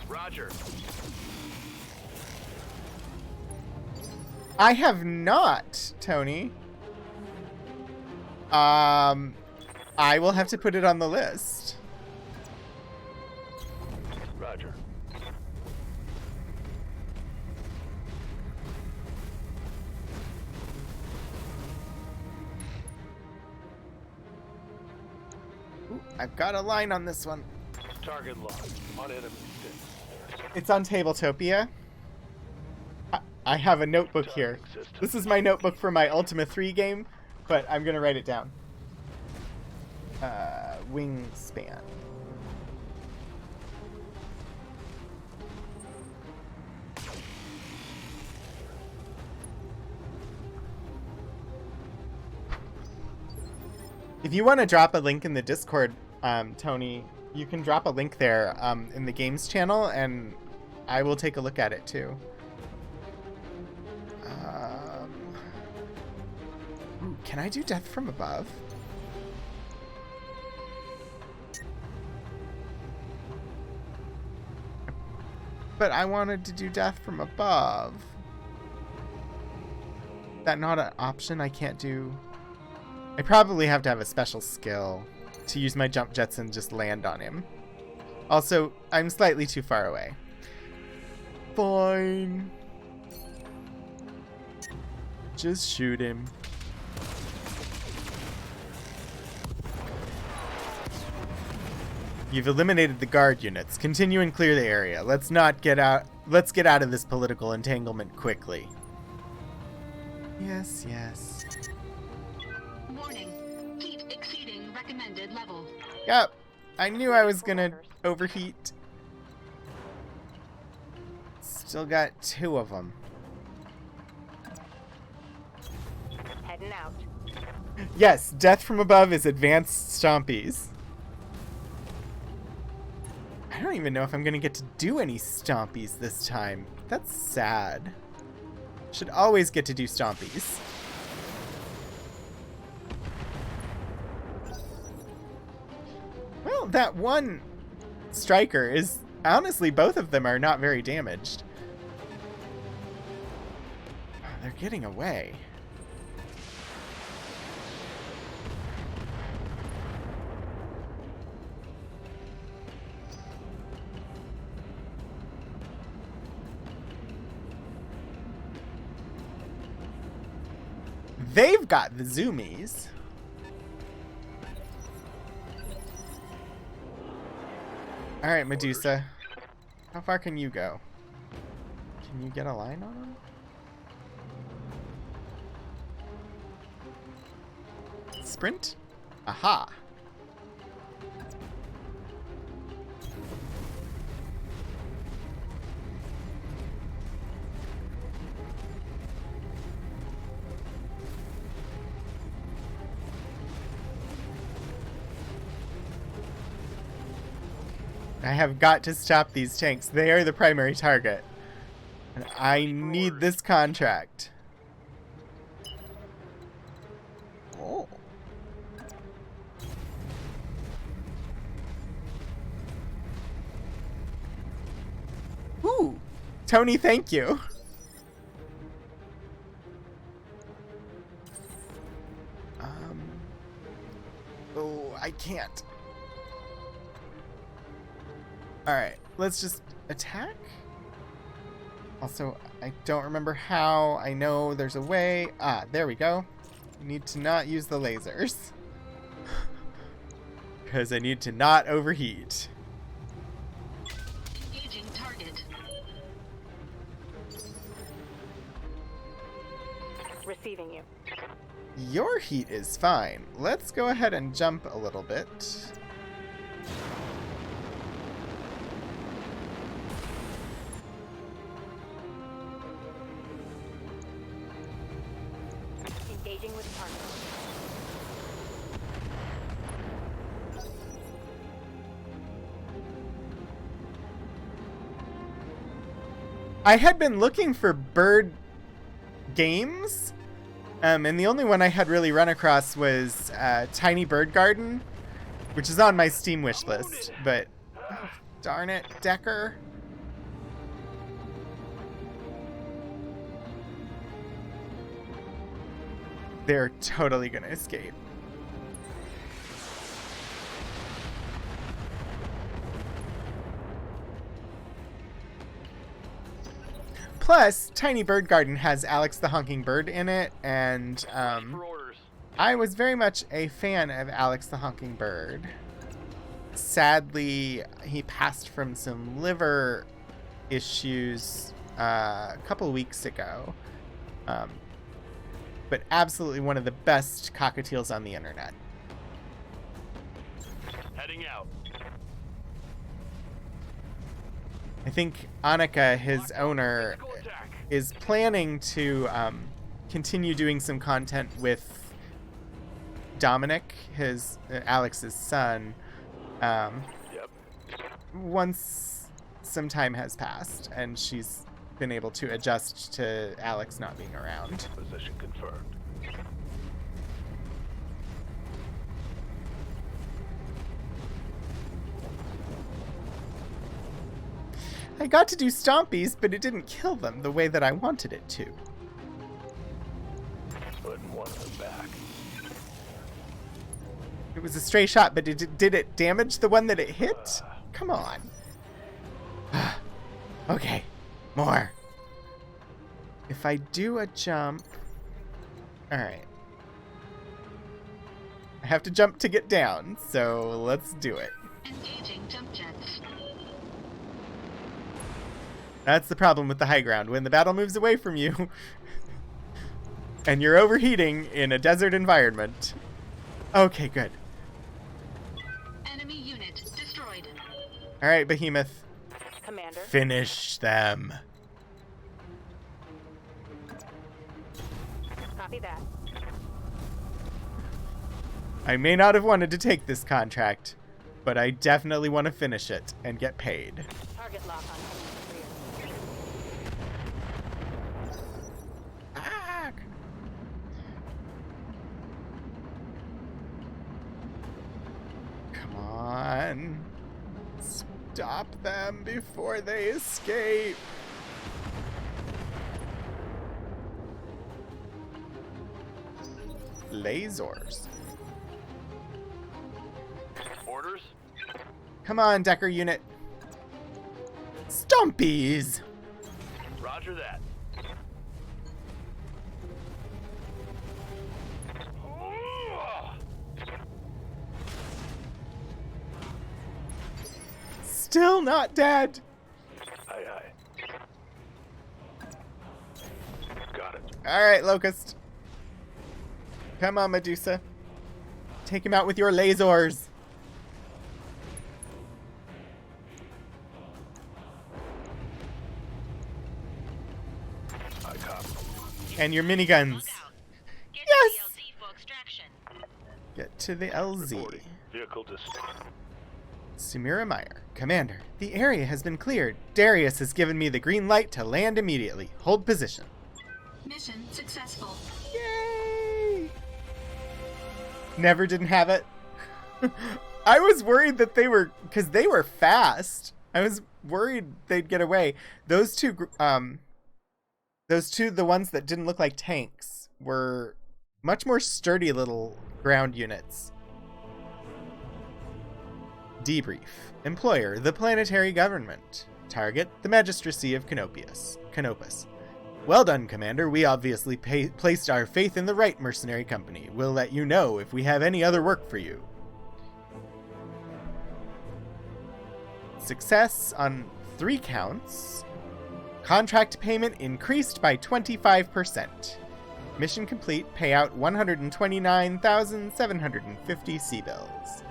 Roger. I have not, Tony. I will have to put it on the list. Roger. Ooh, I've got a line on this one. Target locked. On enemy six. It's on Tabletopia. I have a notebook here. This is my notebook for my Ultima 3 game, but I'm gonna write it down. Wingspan. If you want to drop a link in the Discord, Tony, you can drop a link there in the games channel, and I will take a look at it too. Ooh, can I do Death from Above? I but I wanted to do death from above. Is that not an option? I can't do... I probably have to have a special skill to use my jump jets and just land on him. Also, I'm slightly too far away. Fine. Just shoot him. You've eliminated the guard units. Continue and clear the area. Let's get out of this political entanglement quickly. Yes, yes. Warning. Heat exceeding recommended level. Yep. I knew I was gonna overheat. Still got 2 of them. Heading out. Yes, death from above is advanced stompies. I don't even know if I'm gonna get to do any stompies this time. That's sad. Should always get to do stompies. Well, that one striker is... Honestly, both of them are not very damaged. Oh, they're getting away. They've got the zoomies. Alright, Medusa. How far can you go? Can you get a line on them? Sprint? Aha! I have got to stop these tanks. They are the primary target. And I need this contract. Oh. Ooh. Tony, thank you. Oh, I can't. Alright, let's just attack. Also, I don't remember how. I know there's a way. Ah, there we go. I need to not use the lasers. Because I need to not overheat. Engaging target. Receiving you. Your heat is fine. Let's go ahead and jump a little bit. Engaging with target. I had been looking for bird games, and the only one I had really run across was Tiny Bird Garden, which is on my Steam wish list, but oh, darn it, Decker. They're totally gonna escape. Plus, Tiny Bird Garden has Alex the Honking Bird in it, and For orders. I was very much a fan of Alex the Honking Bird. Sadly, he passed from some liver issues a couple weeks ago. But absolutely one of the best cockatiels on the internet. Heading out. I think Annika, his owner, Physical attack. is planning to continue doing some content with Dominic, his Alex's son, Yep. once some time has passed and she's been able to adjust to Alex not being around. Position confirmed. I got to do stompies, but it didn't kill them the way that I wanted it to. Putting one in the back. It was a stray shot, but did it damage the one that it hit? Come on. Okay, more. If I do a jump... Alright. I have to jump to get down, so let's do it. Engaging jump jets. That's the problem with the high ground. When the battle moves away from you, and you're overheating in a desert environment. Okay, good. Enemy unit destroyed. Alright, Behemoth. Commander. Finish them. Copy that. I may not have wanted to take this contract, but I definitely want to finish it and get paid. Target lock on enemy rear. Ah! Come on. Stop them before they escape. Lasers. Orders? Come on, Decker unit. Stompies! Roger that. Still not dead. Aye, aye. Got it. Alright, Locust. Come on, Medusa. Take him out with your lasers. I copy. And your miniguns. Get Yes! to the LZ for extraction. Get to the LZ. Reporting. Vehicle destroyed. Sumira Meyer. Commander, the area has been cleared. Darius has given me the green light to land immediately. Hold position. Mission successful. Yay! Never didn't have it. I was worried that they were, because they were fast. I was worried they'd get away. Those two, the ones that didn't look like tanks, were much more sturdy little ground units. Debrief. Employer, the planetary government. Target, the magistracy of Canopus. Well done, Commander. We obviously placed our faith in the right mercenary company. We'll let you know if we have any other work for you. Success on 3 counts. Contract payment increased by 25%. Mission complete. Payout 129,750 C-bills.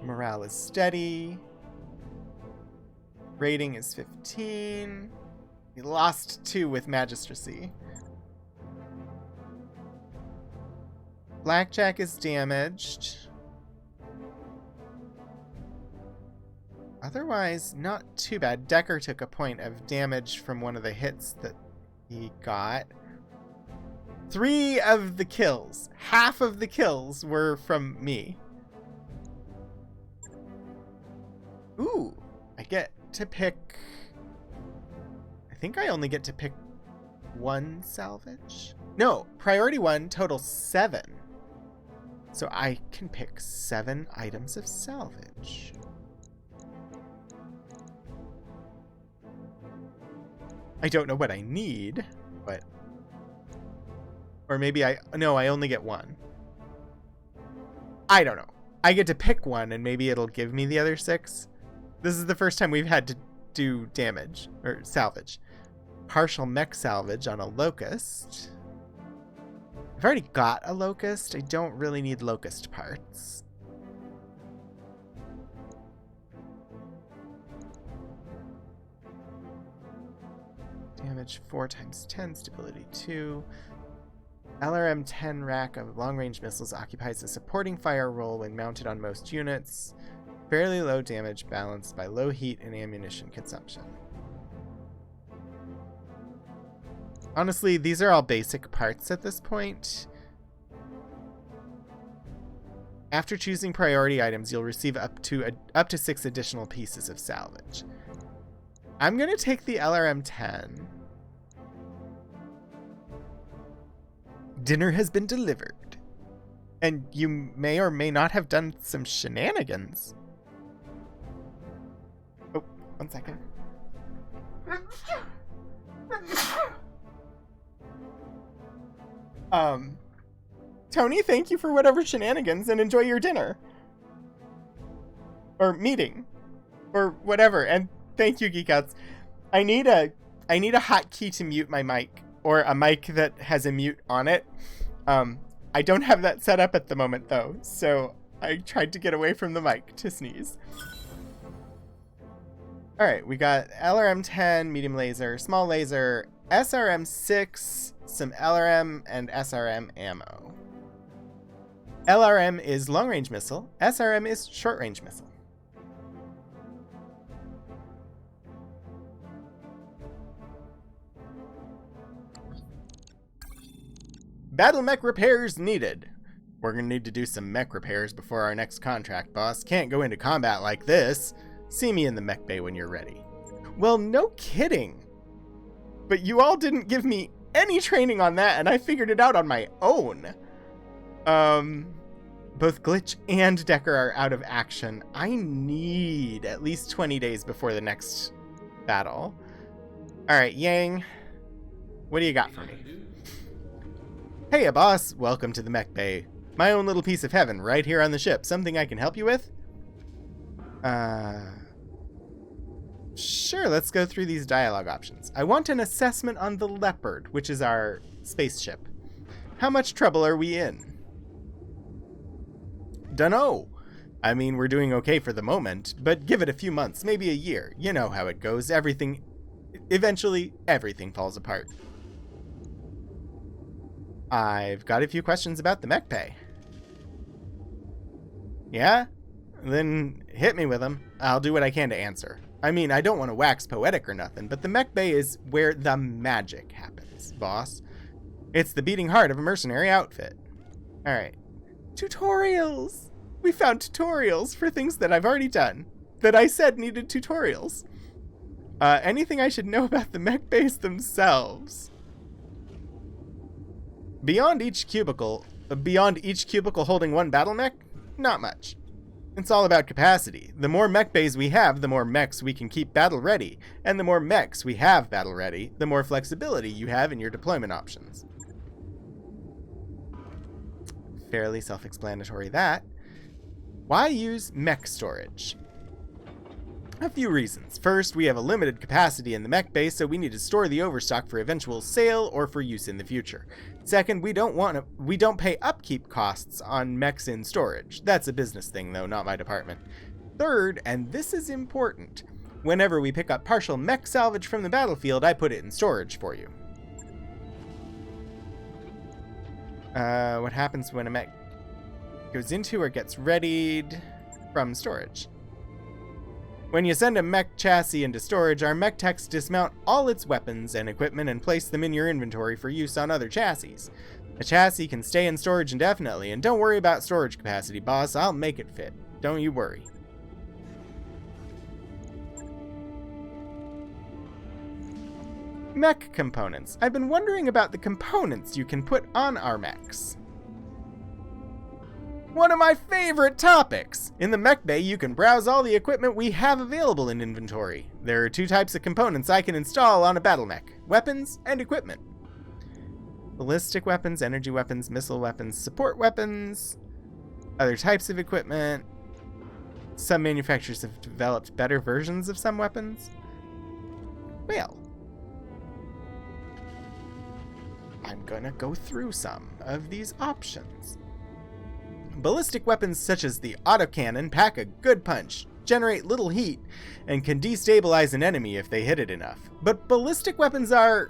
Morale is steady. Rating is 15. We lost 2 with Magistracy. Blackjack is damaged. Otherwise, not too bad. Decker took a point of damage from one of the hits that he got. 3 of the kills, half of the kills were from me. Ooh, I get to pick... I think I only get to pick 1 salvage? No, priority 1, total 7. So I can pick 7 items of salvage. I don't know what I need, but... Or maybe no, I only get 1. I don't know. I get to pick 1 and maybe it'll give me the other 6. This is the first time we've had to do damage, or salvage. Partial mech salvage on a Locust. I've already got a Locust. I don't really need Locust parts. Damage 4 times 10, stability 2. LRM 10 rack of long-range missiles occupies a supporting fire role when mounted on most units. Fairly low damage balanced by low heat and ammunition consumption. Honestly, these are all basic parts at this point. After choosing priority items, you'll receive up to 6 additional pieces of salvage. I'm going to take the LRM-10. Dinner has been delivered. And you may or may not have done some shenanigans. Oh, 1 second. Tony, thank you for whatever shenanigans and enjoy your dinner. Or meeting. Or whatever. And thank you, Geekouts. I need a hotkey to mute my mic. Or a mic that has a mute on it. I don't have that set up at the moment, though. So I tried to get away from the mic to sneeze. Alright, we got LRM-10, medium laser, small laser, SRM-6, some LRM, and SRM ammo. LRM is long-range missile, SRM is short-range missile. Battle mech repairs needed. We're gonna need to do some mech repairs before our next contract, boss. Can't go into combat like this. See me in the mech bay when you're ready. Well, no kidding. But you all didn't give me any training on that, and I figured it out on my own. Both Glitch and Decker are out of action. I need at least 20 days before the next battle. Alright, Yang. What do you got for me? Hey, boss. Welcome to the mech bay. My own little piece of heaven right here on the ship. Something I can help you with? Sure, let's go through these dialogue options. I want an assessment on the Leopard, which is our spaceship. How much trouble are we in? Dunno. I mean, we're doing okay for the moment, but give it a few months, maybe a year. You know how it goes. Eventually, everything falls apart. I've got a few questions about the mech bay. Yeah? Then hit me with them. I'll do what I can to answer. I mean, I don't want to wax poetic or nothing, but the mech bay is where the magic happens, boss. It's the beating heart of a mercenary outfit. Alright. Tutorials! We found tutorials for things that I've already done, that I said needed tutorials. Anything I should know about the mech bays themselves? Beyond each cubicle holding one battle mech? Not much. It's all about capacity. The more mech bays we have, the more mechs we can keep battle ready. And the more mechs we have battle ready, the more flexibility you have in your deployment options. Fairly self-explanatory that. Why use mech storage? A few reasons. First, we have a limited capacity in the mech base, so we need to store the overstock for eventual sale or for use in the future. Second, we don't pay upkeep costs on mechs in storage. That's a business thing, though, not my department. Third, and this is important, whenever we pick up partial mech salvage from the battlefield, I put it in storage for you. What happens when a mech goes into or gets readied from storage? When you send a mech chassis into storage, our mech techs dismount all its weapons and equipment and place them in your inventory for use on other chassis. A chassis can stay in storage indefinitely, and don't worry about storage capacity, boss. I'll make it fit. Don't you worry. Mech components. I've been wondering about the components you can put on our mechs. One of my favorite topics! In the mech bay, you can browse all the equipment we have available in inventory. There are 2 types of components I can install on a battle mech: weapons and equipment. Ballistic weapons, energy weapons, missile weapons, support weapons, other types of equipment. Some manufacturers have developed better versions of some weapons. Well, I'm gonna go through some of these options. Ballistic weapons such as the autocannon pack a good punch, generate little heat, and can destabilize an enemy if they hit it enough. But ballistic weapons are,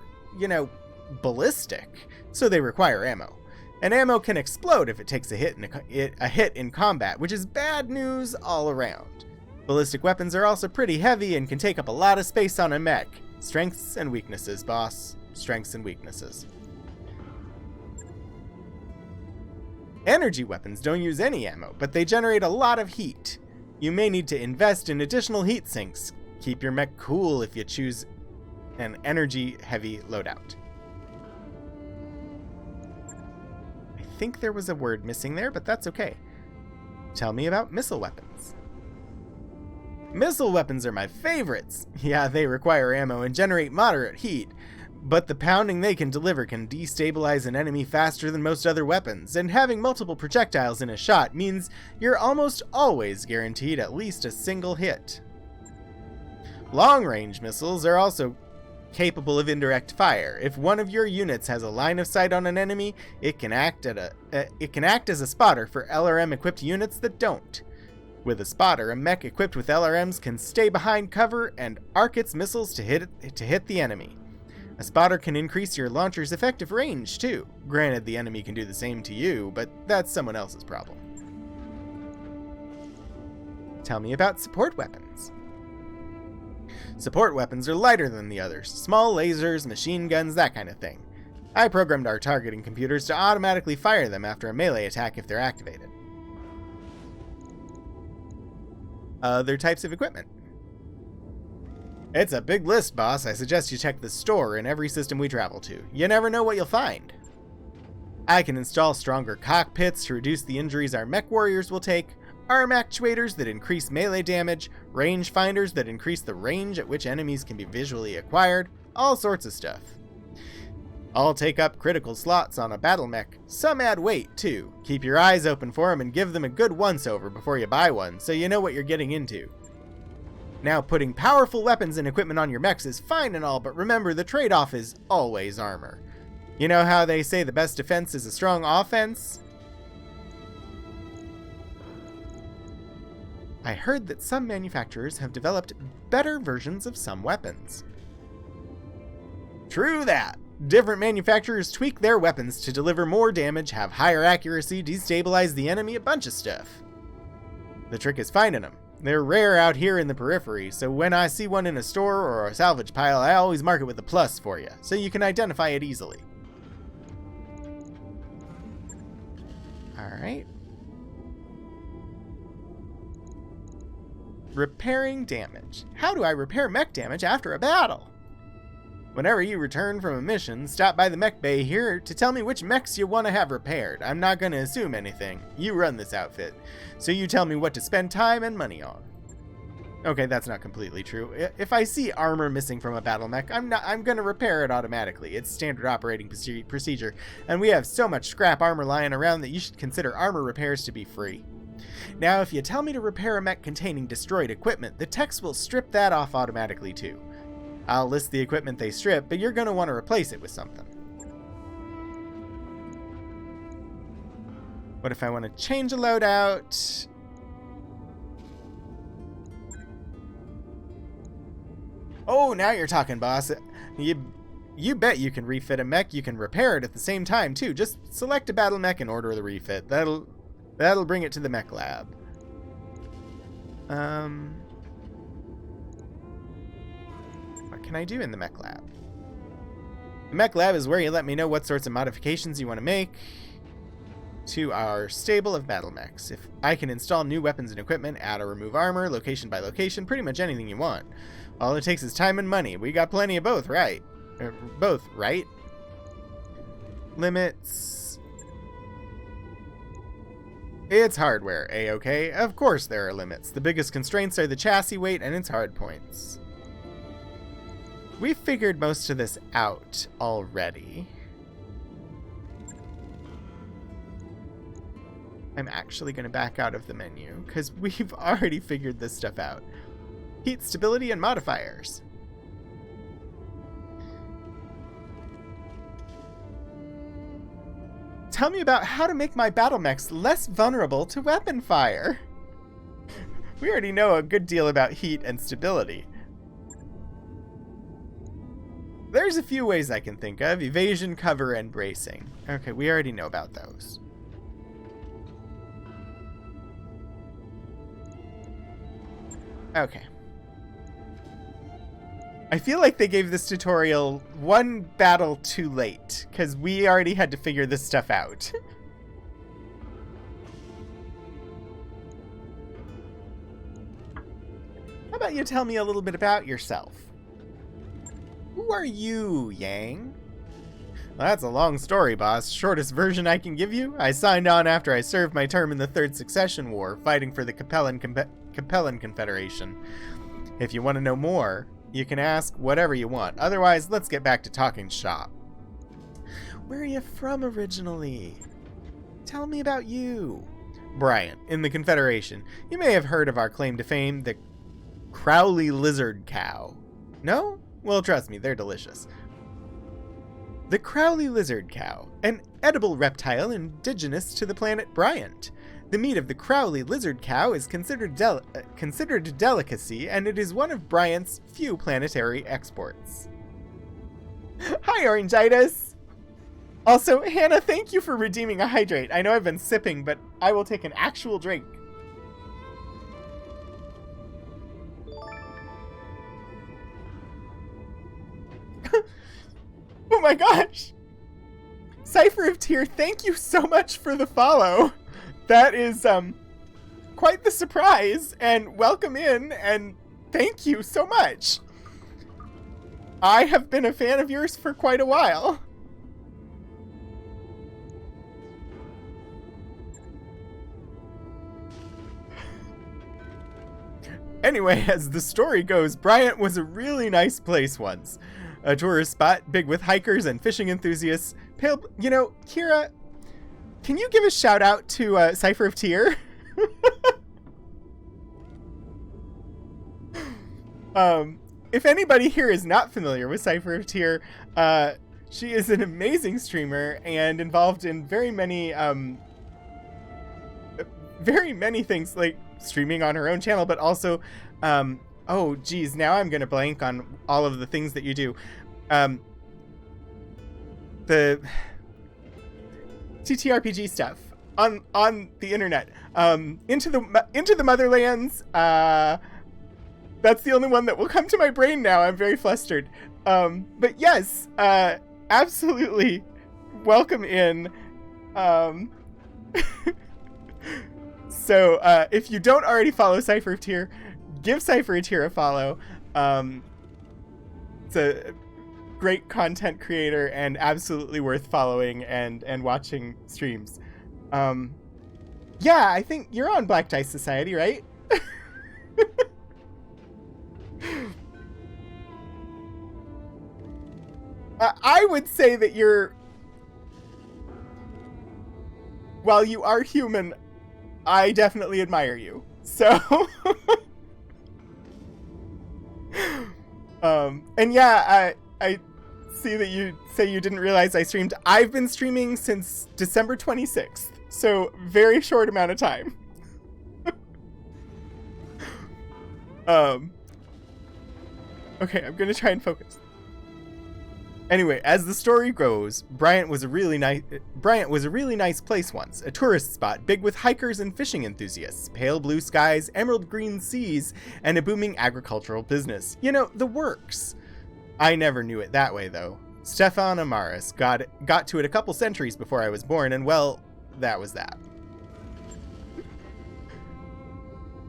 ballistic, so they require ammo. And ammo can explode if it takes a hit in combat, which is bad news all around. Ballistic weapons are also pretty heavy and can take up a lot of space on a mech. Strengths and weaknesses, boss. Strengths and weaknesses. Energy weapons don't use any ammo, but they generate a lot of heat. You may need to invest in additional heat sinks. Keep your mech cool if you choose an energy-heavy loadout. I think there was a word missing there, but that's okay. Tell me about missile weapons. Missile weapons are my favorites. Yeah, they require ammo and generate moderate heat, but the pounding they can deliver can destabilize an enemy faster than most other weapons, and having multiple projectiles in a shot means you're almost always guaranteed at least a single hit. Long-range missiles are also capable of indirect fire. If one of your units has a line of sight on an enemy, it can act as a spotter for LRM-equipped units that don't. With a spotter, a mech equipped with LRMs can stay behind cover and arc its missiles to hit the enemy. A spotter can increase your launcher's effective range, too. Granted, the enemy can do the same to you, but that's someone else's problem. Tell me about support weapons. Support weapons are lighter than the others. Small lasers, machine guns, that kind of thing. I programmed our targeting computers to automatically fire them after a melee attack if they're activated. Other types of equipment. It's a big list, boss. I suggest you check the store in every system we travel to. You never know what you'll find. I can install stronger cockpits to reduce the injuries our mech warriors will take, arm actuators that increase melee damage, range finders that increase the range at which enemies can be visually acquired, all sorts of stuff. All take up critical slots on a battle mech. Some add weight, too. Keep your eyes open for them and give them a good once-over before you buy one, so you know what you're getting into. Now, putting powerful weapons and equipment on your mechs is fine and all, but remember, the trade-off is always armor. You know how they say the best defense is a strong offense? I heard that some manufacturers have developed better versions of some weapons. True that! Different manufacturers tweak their weapons to deliver more damage, have higher accuracy, destabilize the enemy, a bunch of stuff. The trick is finding them. They're rare out here in the periphery, so when I see one in a store or a salvage pile, I always mark it with a plus for you, so you can identify it easily. Alright. Repairing damage. How do I repair mech damage after a battle? Whenever you return from a mission, stop by the mech bay here to tell me which mechs you want to have repaired. I'm not going to assume anything. You run this outfit, so you tell me what to spend time and money on. Okay, that's not completely true. If I see armor missing from a battle mech, I'm going to repair it automatically. It's standard operating procedure, and we have so much scrap armor lying around that you should consider armor repairs to be free. Now, if you tell me to repair a mech containing destroyed equipment, the techs will strip that off automatically too. I'll list the equipment they strip, but you're going to want to replace it with something. What if I want to change a loadout? Oh, now you're talking, boss. You bet you can refit a mech. You can repair it at the same time, too. Just select a battle mech and order the refit. That'll bring it to the mech lab. What can I do in the mech lab? The mech lab is where you let me know what sorts of modifications you want to make to our stable of battle mechs. If I can install new weapons and equipment, add or remove armor, location by location, pretty much anything you want. All it takes is time and money. We got plenty of both, right? Both, right? Limits. It's hardware, A-okay? Of course there are limits. The biggest constraints are the chassis weight and its hard points. We figured most of this out already. I'm actually going to back out of the menu, because we've already figured this stuff out. Heat stability and modifiers. Tell me about how to make my battle mechs less vulnerable to weapon fire. We already know a good deal about heat and stability. There's a few ways I can think of. Evasion, cover, and bracing. Okay, we already know about those. Okay. I feel like they gave this tutorial one battle too late, because we already had to figure this stuff out. about you tell me a little bit about yourself? Who are you, Yang? Well, that's a long story, boss. Shortest version I can give you. I signed on after I served my term in the Third Succession War, fighting for the Capellan Confederation. If you want to know more, you can ask whatever you want. Otherwise, let's get back to talking shop. Where are you from originally? Tell me about you. Bryant, in the Confederation. You may have heard of our claim to fame, the Crowley lizard cow. No? Well, trust me, they're delicious. The Crowley lizard cow, an edible reptile indigenous to the planet Bryant. The meat of the Crowley lizard cow is considered a delicacy, and it is one of Bryant's few planetary exports. Hi, Orangitis! Also, Hannah, thank you for redeeming a hydrate. I know I've been sipping, but I will take an actual drink. Oh my gosh! Cypher of Tyr, thank you so much for the follow. That is, quite the surprise, and welcome in, and thank you so much. I have been a fan of yours for quite a while. Anyway, as the story goes, Bryant was a really nice place once. A tourist spot, big with hikers and fishing enthusiasts. You know, Kira, can you give a shout out to Cypher of Tyr? If anybody here is not familiar with Cypher of Tyr, she is an amazing streamer and involved in very many things, like streaming on her own channel, but also, oh geez, now I'm gonna blank on all of the things that you do. The TTRPG stuff on the internet. Into the Motherlands. That's the only one that will come to my brain now. I'm very flustered. But yes, absolutely, welcome in. So if you don't already follow Cypher of Tyr, give Cypher of Tyr a follow. It's a great content creator and absolutely worth following and watching streams. Yeah, I think you're on Black Dice Society, right? I would say that while you are human, I definitely admire you. So, and yeah, I see that you say you didn't realize I streamed. I've been streaming since December 26th, so very short amount of time. Okay, I'm gonna try and focus. Anyway, as the story goes, Bryant was a really nice place once, a tourist spot big with hikers and fishing enthusiasts, pale blue skies, emerald green seas, and a booming agricultural business. You know, the works. I never knew it that way, though. Stefan Amaris got to it a couple centuries before I was born, and well, that was that.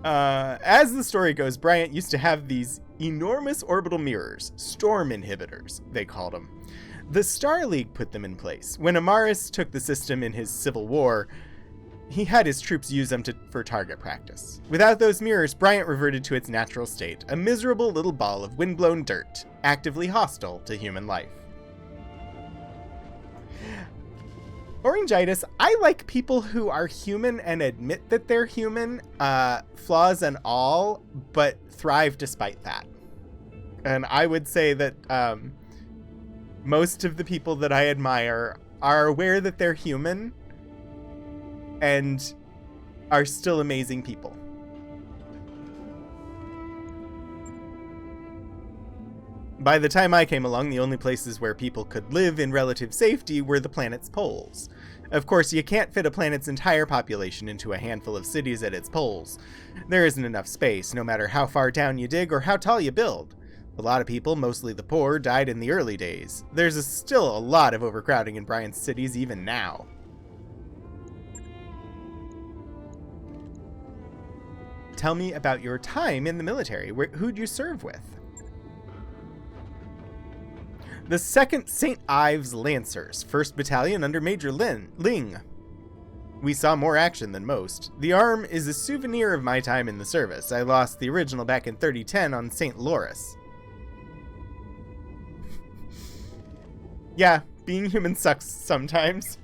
As the story goes, Bryant used to have these enormous orbital mirrors, storm inhibitors, they called them. The Star League put them in place. When Amaris took the system in his civil war, he had his troops use them for target practice. Without those mirrors, Bryant reverted to its natural state, a miserable little ball of windblown dirt, actively hostile to human life. Orangitis, I like people who are human and admit that they're human, flaws and all, but thrive despite that. And I would say that most of the people that I admire are aware that they're human and are still amazing people. By the time I came along, the only places where people could live in relative safety were the planet's poles. Of course, you can't fit a planet's entire population into a handful of cities at its poles. There isn't enough space, no matter how far down you dig or how tall you build. A lot of people, mostly the poor, died in the early days. There's still a lot of overcrowding in Bryant's cities even now. Tell me about your time in the military. Who'd you serve with? The 2nd St. Ives Lancers, 1st Battalion under Major Ling. We saw more action than most. The arm is a souvenir of my time in the service. I lost the original back in 3010 on St. Loris. Yeah, being human sucks sometimes.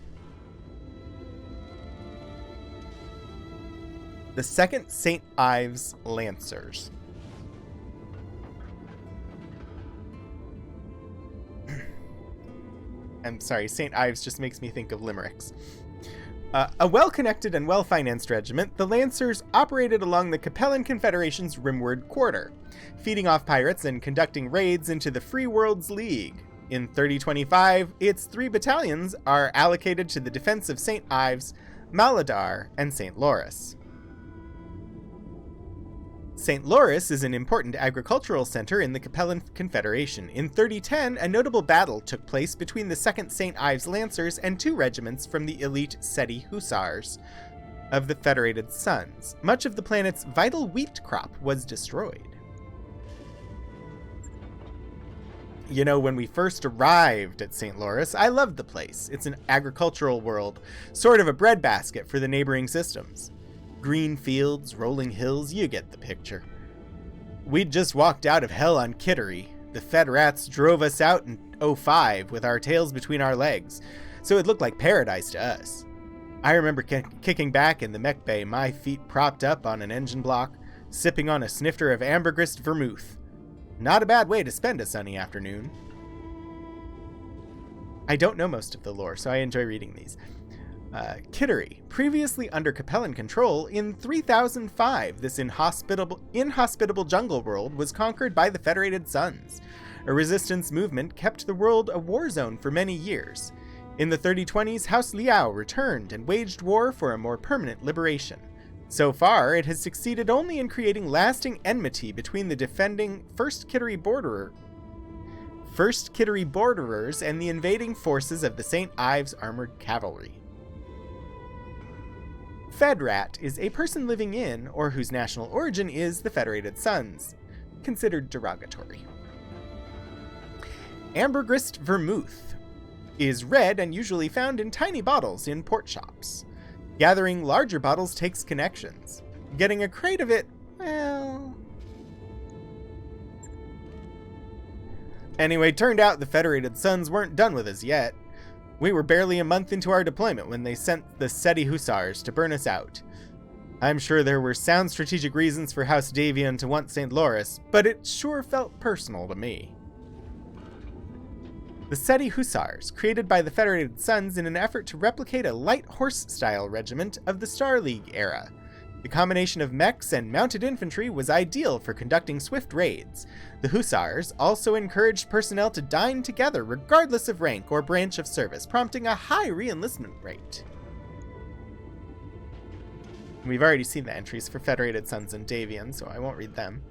The 2nd St. Ives Lancers. I'm sorry, St. Ives just makes me think of limericks. A well-connected and well-financed regiment, the Lancers operated along the Capellan Confederation's rimward quarter, feeding off pirates and conducting raids into the Free Worlds League. In 3025, its 3 battalions are allocated to the defense of St. Ives, Maladar, and St. Loris. St. Loris is an important agricultural center in the Capellan Confederation. In 3010, a notable battle took place between the 2nd St. Ives Lancers and 2 regiments from the elite Seti Hussars of the Federated Suns. Much of the planet's vital wheat crop was destroyed. You know, when we first arrived at St. Loris, I loved the place. It's an agricultural world, sort of a breadbasket for the neighboring systems. Green fields, rolling hills, you get the picture. We'd just walked out of hell on Kittery. The Fed rats drove us out in 05 with our tails between our legs, so it looked like paradise to us. I remember kicking back in the mech bay, my feet propped up on an engine block, sipping on a snifter of ambergris vermouth. Not a bad way to spend a sunny afternoon. I don't know most of the lore, so I enjoy reading these. Kittery, previously under Capellan control, in 3005, this inhospitable jungle world was conquered by the Federated Suns. A resistance movement kept the world a war zone for many years. In the 3020s, House Liao returned and waged war for a more permanent liberation. So far, it has succeeded only in creating lasting enmity between the defending 1st Kittery Borderers and the invading forces of the St. Ives Armored Cavalry. Fedrat is a person living in, or whose national origin is, the Federated Suns, considered derogatory. Ambergris vermouth is red and usually found in tiny bottles in port shops. Gathering larger bottles takes connections. Getting a crate of it, well... Anyway, turned out the Federated Suns weren't done with us yet. We were barely a month into our deployment when they sent the Seti Hussars to burn us out. I'm sure there were sound strategic reasons for House Davian to want St. Loris, but it sure felt personal to me. The Seti Hussars, created by the Federated Suns in an effort to replicate a light horse-style regiment of the Star League era. The combination of mechs and mounted infantry was ideal for conducting swift raids. The Hussars also encouraged personnel to dine together regardless of rank or branch of service, prompting a high re-enlistment rate. We've already seen the entries for Federated Suns and Davian, so I won't read them.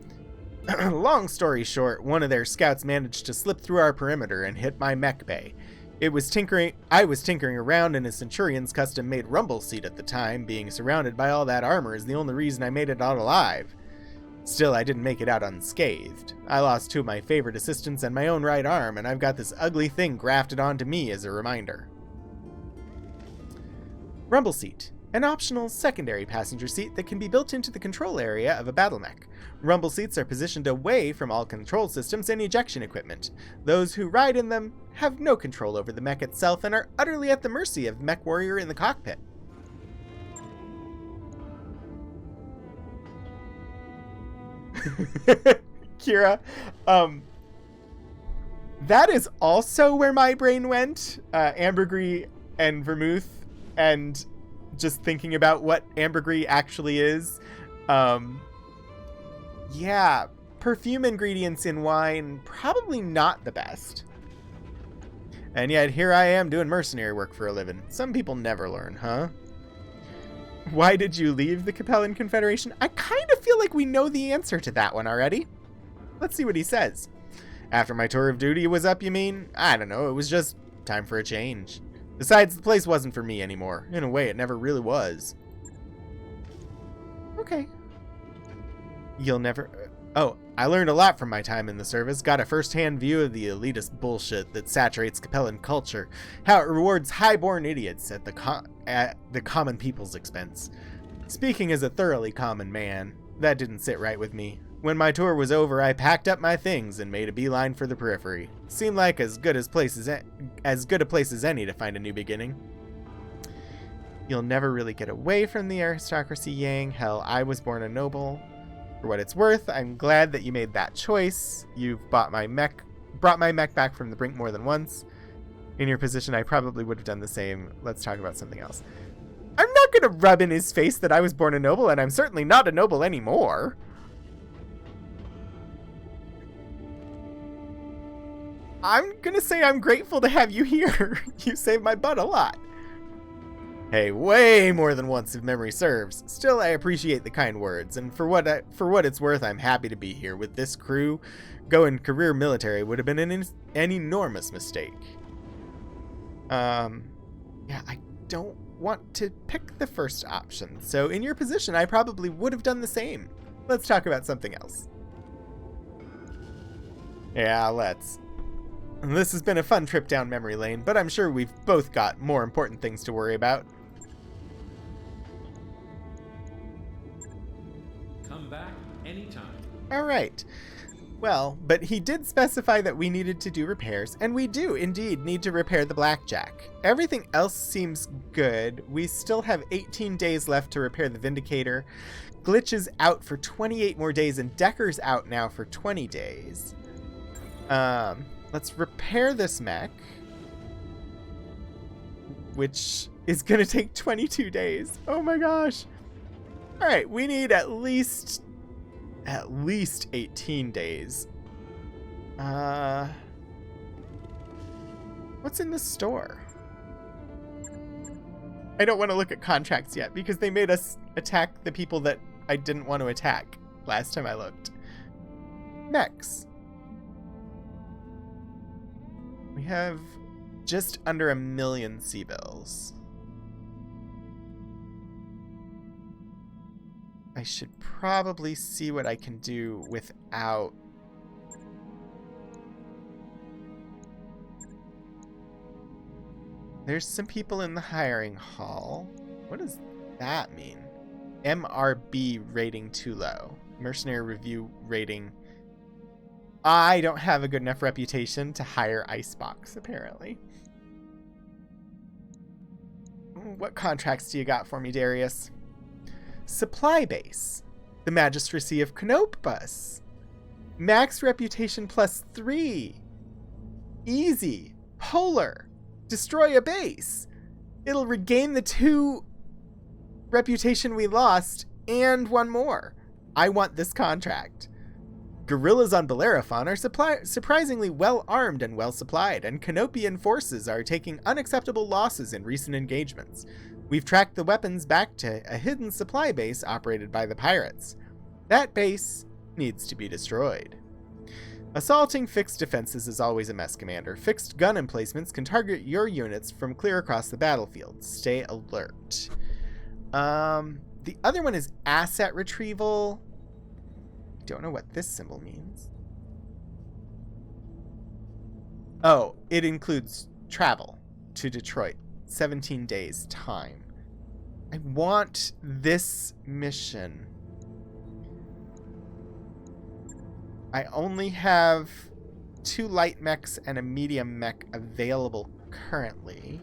Long story short, one of their scouts managed to slip through our perimeter and hit my mech bay. I was tinkering around in a Centurion's custom-made rumble seat at the time. Being surrounded by all that armor is the only reason I made it out alive. Still, I didn't make it out unscathed. I lost 2 of my favorite assistants and my own right arm, and I've got this ugly thing grafted onto me as a reminder. Rumble seat. An optional secondary passenger seat that can be built into the control area of a battle mech. Rumble seats are positioned away from all control systems and ejection equipment. Those who ride in them have no control over the mech itself and are utterly at the mercy of the mech warrior in the cockpit. Kira, that is also where my brain went. Ambergris and vermouth, and just thinking about what ambergris actually is. Yeah, perfume ingredients in wine, probably not the best. And yet here I am doing mercenary work for a living. Some people never learn, huh? Why did you leave the Capellan Confederation? I kind of feel like we know the answer to that one already. Let's see what he says. After my tour of duty was up, you mean? I don't know, it was just time for a change. Besides, the place wasn't for me anymore. In a way, it never really was. Okay. You'll never... Oh, I learned a lot from my time in the service. Got a first-hand view of the elitist bullshit that saturates Capellan culture. How it rewards high-born idiots at the common people's expense. Speaking as a thoroughly common man, that didn't sit right with me. When my tour was over, I packed up my things and made a beeline for the periphery. Seemed like as good a place as any to find a new beginning. You'll never really get away from the aristocracy, Yang. Hell, I was born a noble. For what it's worth, I'm glad that you made that choice. You've brought my mech back from the brink more than once. In your position, I probably would have done the same. Let's talk about something else. I'm not going to rub in his face that I was born a noble, and I'm certainly not a noble anymore. I'm going to say I'm grateful to have you here. You saved my butt a lot. Hey, way more than once if memory serves. Still, I appreciate the kind words, and for what it's worth, I'm happy to be here. With this crew, going career military would have been an enormous mistake. Yeah, I don't want to pick the first option, so in your position, I probably would have done the same. Let's talk about something else. Yeah, let's. This has been a fun trip down memory lane, but I'm sure we've both got more important things to worry about. Come back anytime. Alright. Well, but he did specify that we needed to do repairs, and we do indeed need to repair the Blackjack. Everything else seems good. We still have 18 days left to repair the Vindicator. Glitch is out for 28 more days, and Decker's out now for 20 days. Let's repair this mech, which is going to take 22 days. Oh my gosh. All right, we need at least 18 days. What's in the store? I don't want to look at contracts yet because they made us attack the people that I didn't want to attack last time I looked. Mechs. We have just under 1 million C-bills. I should probably see what I can do without... There's some people in the hiring hall. What does that mean? MRB rating too low. Mercenary review rating... I don't have a good enough reputation to hire Icebox, apparently. What contracts do you got for me, Darius? Supply base. The Magistracy of Canopus. Max reputation +3. Easy. Polar. Destroy a base. It'll regain the 2 reputation we lost and 1 more. I want this contract. Guerrillas on Bellerophon are surprisingly well-armed and well-supplied, and Canopian forces are taking unacceptable losses in recent engagements. We've tracked the weapons back to a hidden supply base operated by the pirates. That base needs to be destroyed. Assaulting fixed defenses is always a mess, Commander. Fixed gun emplacements can target your units from clear across the battlefield. Stay alert. The other one is asset retrieval. Don't know what this symbol means. Oh, it includes travel to Detroit. 17 days time. I want this mission. I only have 2 light mechs and a medium mech available currently.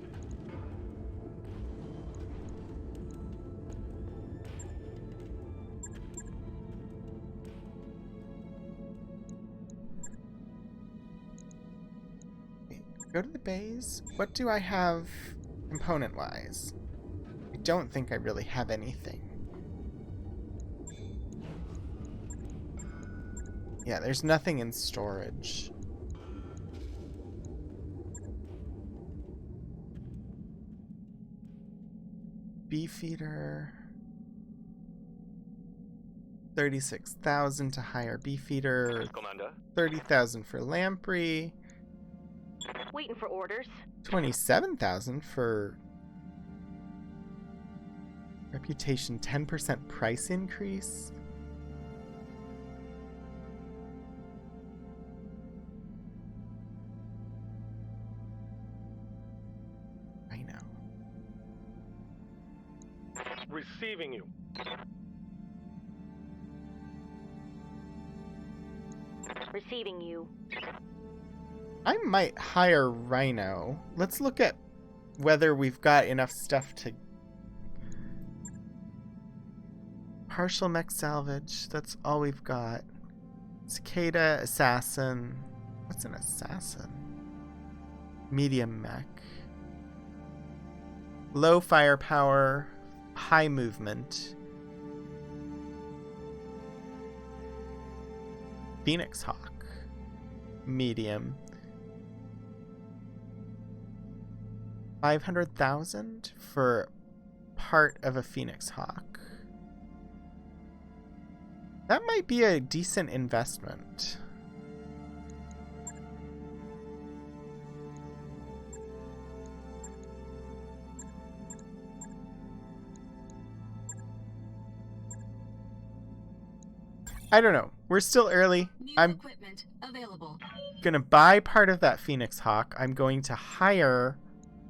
Go to the bays. What do I have component-wise? I don't think I really have anything. Yeah, there's nothing in storage. Beefeater. 36,000 to hire Beefeater. Commander. 30,000 for Lamprey. Waiting for orders. 27,000 for reputation 10% price increase. Receiving you. Receiving you. I might hire Rhino. Let's look at whether we've got enough stuff to... Partial mech salvage. That's all we've got. Cicada, assassin. What's an assassin? Medium mech. Low firepower. High movement. Phoenix Hawk. Medium. 500,000 for part of a Phoenix Hawk. That might be a decent investment. I don't know. We're still early. New I'm equipment available. gonna buy part of that Phoenix Hawk. I'm going to hire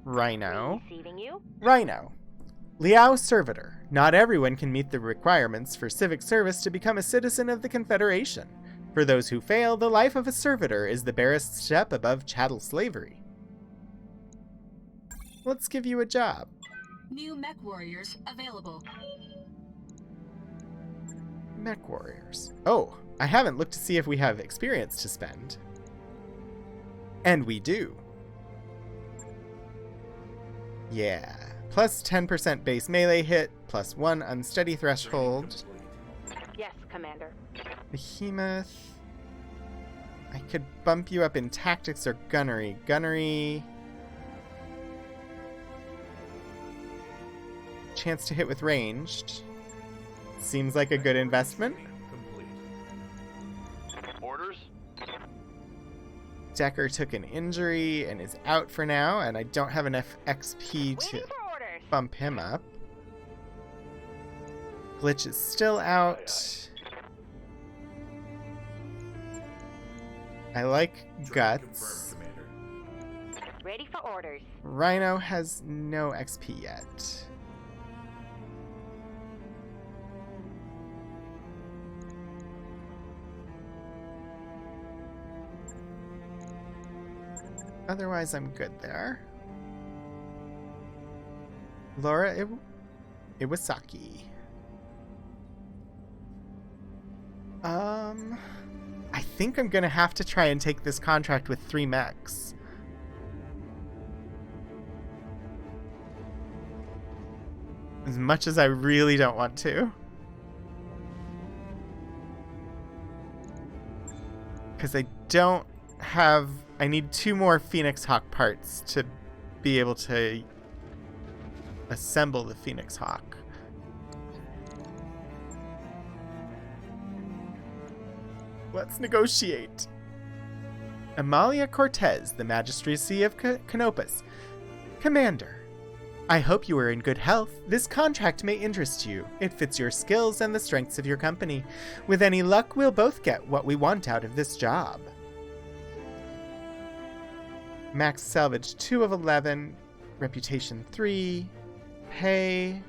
Rhino. Receiving you. Rhino. Liao Servitor. Not everyone can meet the requirements for civic service to become a citizen of the Confederation. For those who fail, the life of a servitor is the barest step above chattel slavery. Let's give you a job. New mech warriors available. Mech warriors. Oh, I haven't looked to see if we have experience to spend. And we do. Yeah. Plus 10% base melee hit, plus 1 unsteady threshold. Yes, Commander. Behemoth. I could bump you up in tactics or gunnery. Gunnery. Chance to hit with ranged. Seems like a good investment. Orders? Decker took an injury and is out for now, and I don't have enough XP to Waiting for orders. bump him up. Glitch is still out. I like Guts. Ready for orders. Rhino has no XP yet. Otherwise, I'm good there. Laura Iwasaki. I think I'm gonna have to try and take this contract with 3 mechs. As much as I really don't want to. Because I don't have... I need 2 more Phoenix Hawk parts to be able to assemble the Phoenix Hawk. Let's negotiate. Amalia Cortez, the Magistracy of Canopus. Commander, I hope you are in good health. This contract may interest you. It fits your skills and the strengths of your company. With any luck, we'll both get what we want out of this job. Max salvage 2 of 11. Reputation 3. Pay.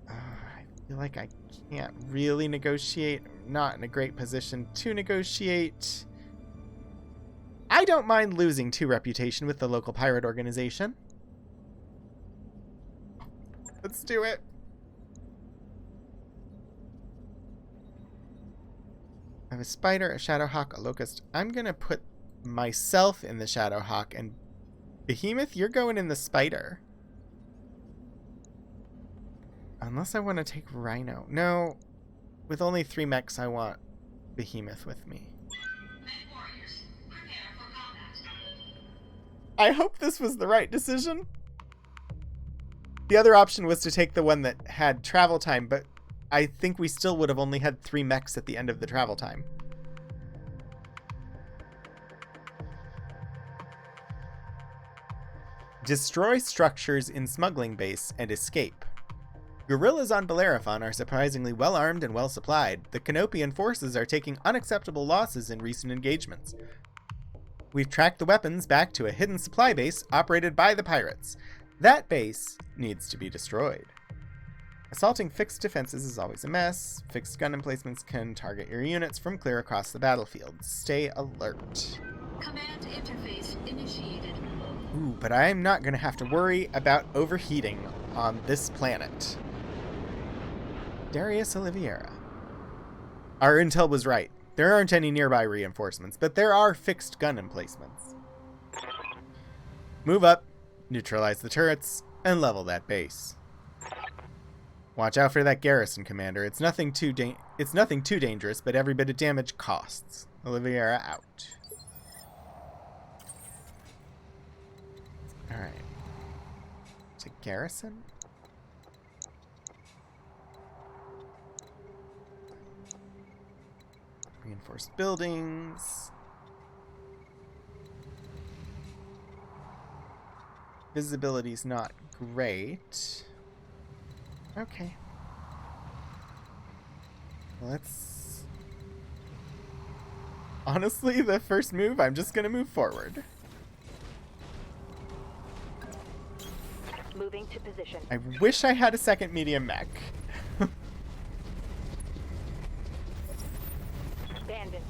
I feel like I can't really negotiate. I'm not in a great position to negotiate. I don't mind losing 2 reputation with the local pirate organization. Let's do it. I have a spider, a shadowhawk, a locust. I'm gonna put myself in the shadowhawk, and Behemoth, you're going in the spider. Unless I want to take Rhino. No, with only 3 mechs, I want Behemoth with me. Mech warriors, prepare for combat. I hope this was the right decision. The other option was to take the one that had travel time, but I think we still would have only had 3 mechs at the end of the travel time. Destroy structures in smuggling base and escape. Guerrillas on Bellerophon are surprisingly well armed and well supplied. The Canopian forces are taking unacceptable losses in recent engagements. We've tracked the weapons back to a hidden supply base operated by the pirates. That base needs to be destroyed. Assaulting fixed defenses is always a mess. Fixed gun emplacements can target your units from clear across the battlefield. Stay alert. Command interface initiated. Ooh, but I'm not going to have to worry about overheating on this planet. Darius Oliveira. Our intel was right. There aren't any nearby reinforcements, but there are fixed gun emplacements. Move up, neutralize the turrets, and level that base. Watch out for that garrison, Commander. It's nothing too dangerous, but every bit of damage costs. Oliveira out. Alright. It's a garrison? Reinforced buildings. Visibility's not great. Okay. Let's... Honestly, the first move, I'm just gonna move forward. Moving to position. I wish I had a second medium mech. Abandoned.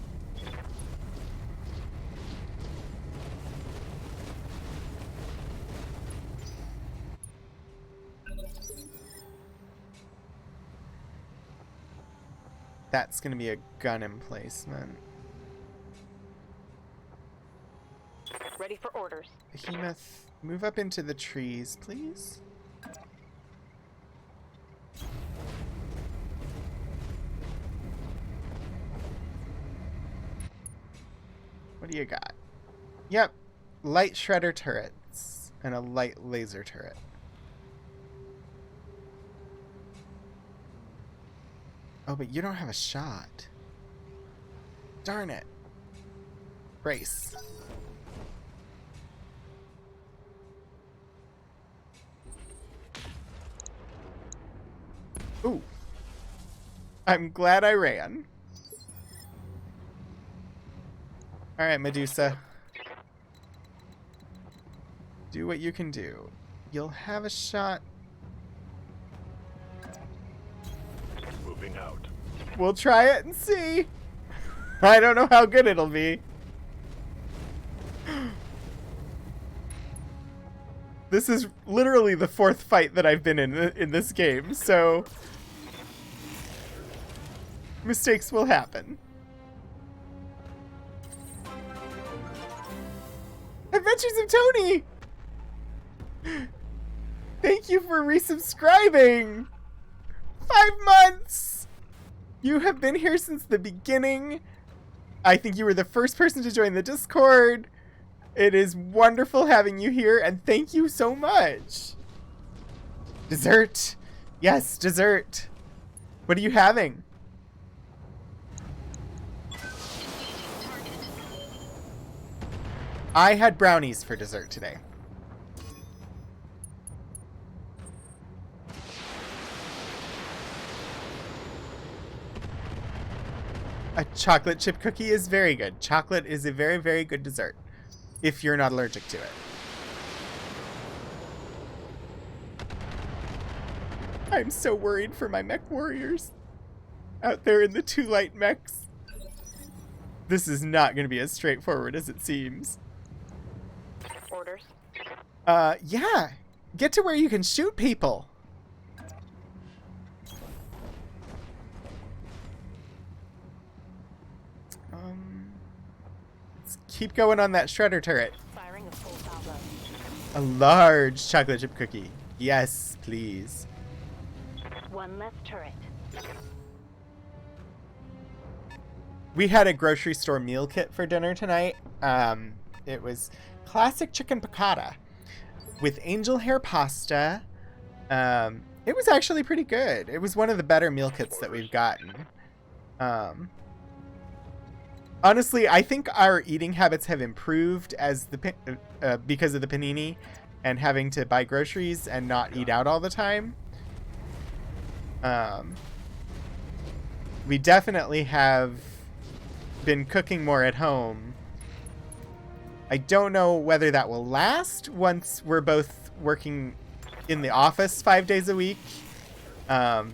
That's gonna be a gun emplacement. Ready for orders. Behemoth, move up into the trees, please. What do you got? Yep, light shredder turrets and a light laser turret. Oh, but you don't have a shot. Darn it. Brace. Ooh. I'm glad I ran. Alright, Medusa. Do what you can do. You'll have a shot. Moving out. We'll try it and see. I don't know how good it'll be. This is literally the 4th fight that I've been in this game, so mistakes will happen. Adventures of Tony! Thank you for resubscribing! 5 months! You have been here since the beginning. I think you were the first person to join the Discord. It is wonderful having you here, and thank you so much. Dessert. Yes, dessert. What are you having? I had brownies for dessert today. A chocolate chip cookie is very good. Chocolate is a very, very good dessert, if you're not allergic to it. I'm so worried for my mech warriors out there in the 2 light mechs. This is not going to be as straightforward as it seems. Orders. Yeah. Get to where you can shoot people. Let's keep going on that shredder turret. Firing a full salvo. A large chocolate chip cookie. Yes, please. One less turret. We had a grocery store meal kit for dinner tonight. It was classic chicken piccata with angel hair pasta. It was actually pretty good. It was one of the better meal kits that we've gotten. Honestly, I think our eating habits have improved as because of the panini and having to buy groceries and not eat out all the time. We definitely have been cooking more at home I don't know whether that will last once we're both working in the office 5 days a week. But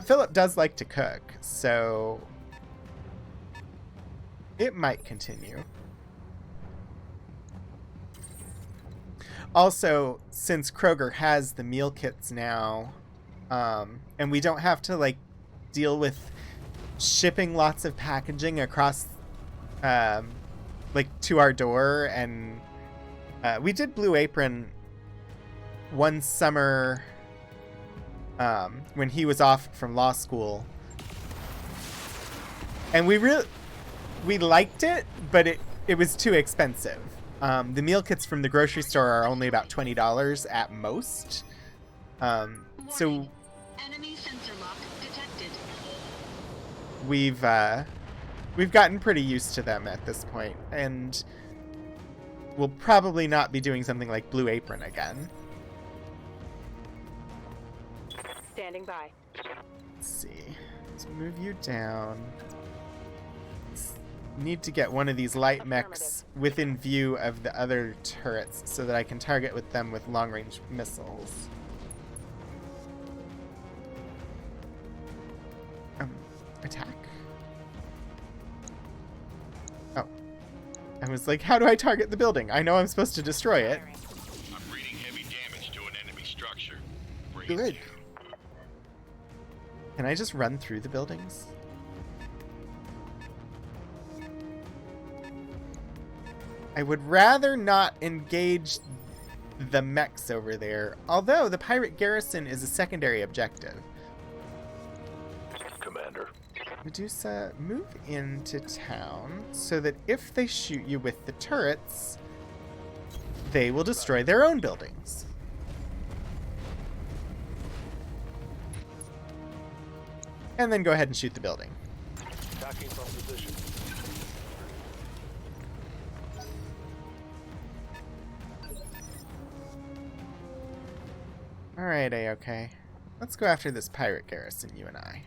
Philip does like to cook, so it might continue. Also, since Kroger has the meal kits now, and we don't have to like deal with shipping lots of packaging across like to our door, and we did Blue Apron one summer when he was off from law school, and we liked it, but it was too expensive. The meal kits from the grocery store are only about $20 at most. So Enemy sensor lock detected. we've gotten pretty used to them at this point, and we'll probably not be doing something like Blue Apron again. Standing by. Let's see. Let's move you down. Need to get one of these light mechs within view of the other turrets so that I can target with them with long-range missiles. Attack. Oh. I was like, how do I target the building? I know I'm supposed to destroy it. I'm reading heavy damage to an enemy structure. Bring Good. it down. Can I just run through the buildings? I would rather not engage the mechs over there, although the pirate garrison is a secondary objective. Commander. Medusa, move into town so that if they shoot you with the turrets, they will destroy their own buildings. And then go ahead and shoot the building. Attacking from position. Alright, A-OK. Let's go after this pirate garrison, you and I.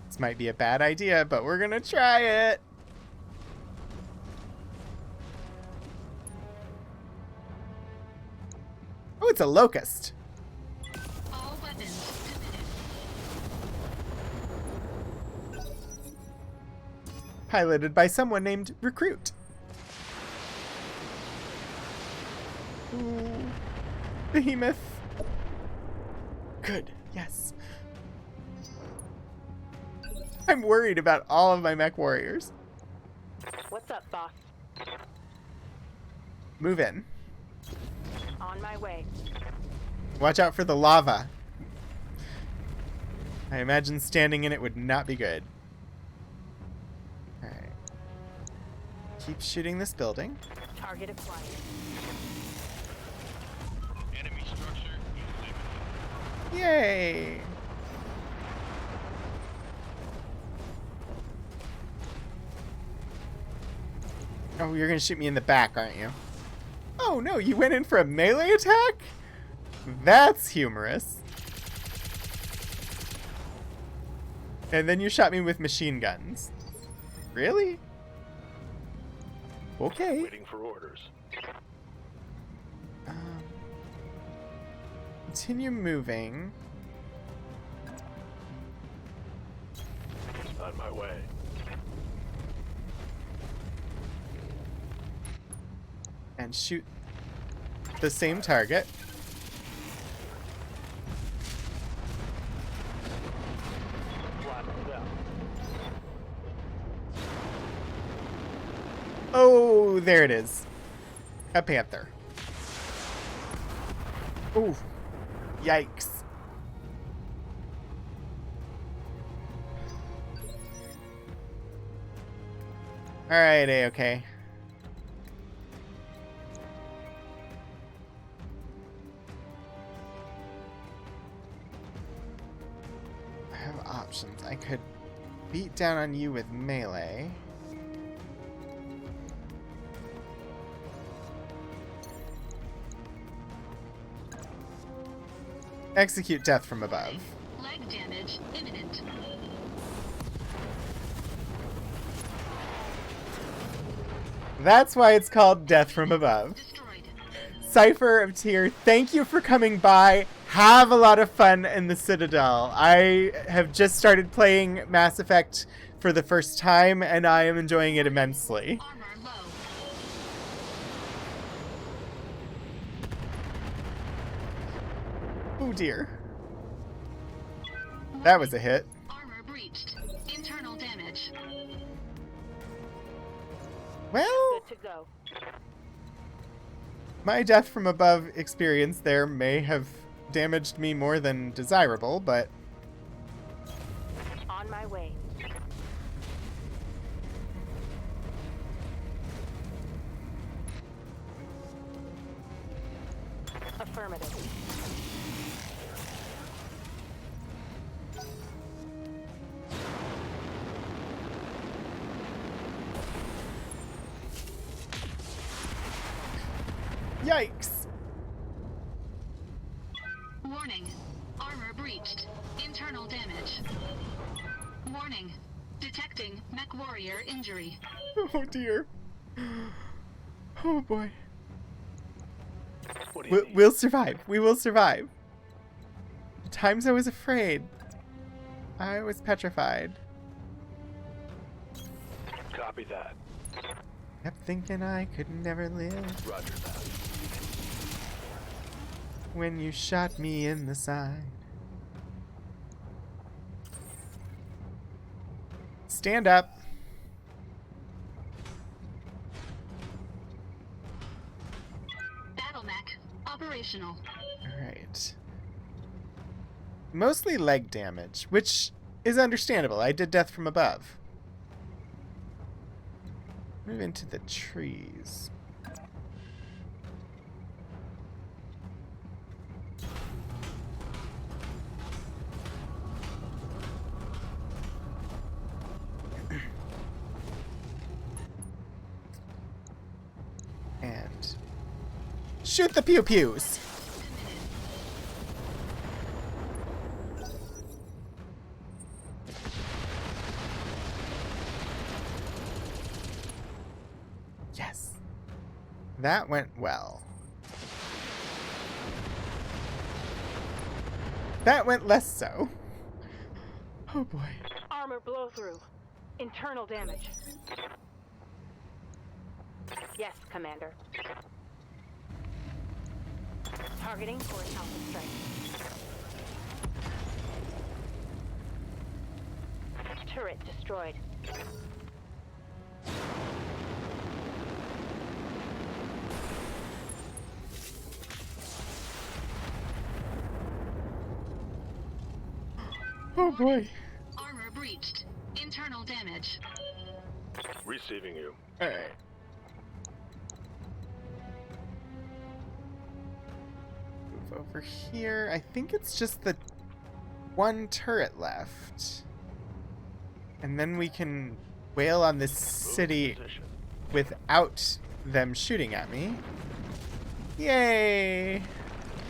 This might be a bad idea, but we're gonna try it! Oh, it's a locust! All weapons committed. Piloted by someone named Recruit. Ooh. Behemoth. Good, yes. I'm worried about all of my mech warriors. What's up, boss? Move in. On my way. Watch out for the lava. I imagine standing in it would not be good. Alright. Keep shooting this building. Target acquired. Enemy structure eliminated. Yay! Oh, you're gonna shoot me in the back, aren't you? Oh no, you went in for a melee attack? That's humorous. And then you shot me with machine guns. Really? Okay. Waiting for orders. Continue moving. On my way. And shoot the same target. Oh, there it is. A panther. Ooh. Yikes. Alright, A-OK. I have options. I could beat down on you with melee. Execute death from above. Leg damage imminent. That's why it's called Death from Above. Destroyed. Cypher of Tyr, thank you for coming by. Have a lot of fun in the Citadel. I have just started playing Mass Effect for the first time, and I am enjoying it immensely. Armor low. Oh dear. That was a hit. Armor breached. Internal damage. Well, Good to go. my Death from Above experience there may have damaged me more than desirable, but On my way. Affirmative. yikes. Warning. Armor breached. Internal damage. Warning. Detecting mech warrior injury. Oh dear. Oh boy. What do you We'll survive. We will survive. At times I was afraid. I was petrified. Copy that. Kept thinking I could never live Roger that. when you shot me in the side. Stand up. Battle mech. Operational. Alright. Mostly leg damage, which is understandable. I did Death from Above. Move into the trees. And shoot the pew-pews! Yes. That went well. That went less so. Oh boy. Armor blow through. Internal damage. Yes, Commander. Targeting for an alpha strike. Turret destroyed. Oh boy. Armor breached. Internal damage. Receiving you. Alright. Move over here. I think it's just the one turret left. And then we can wail on this city Position. without them shooting at me. Yay!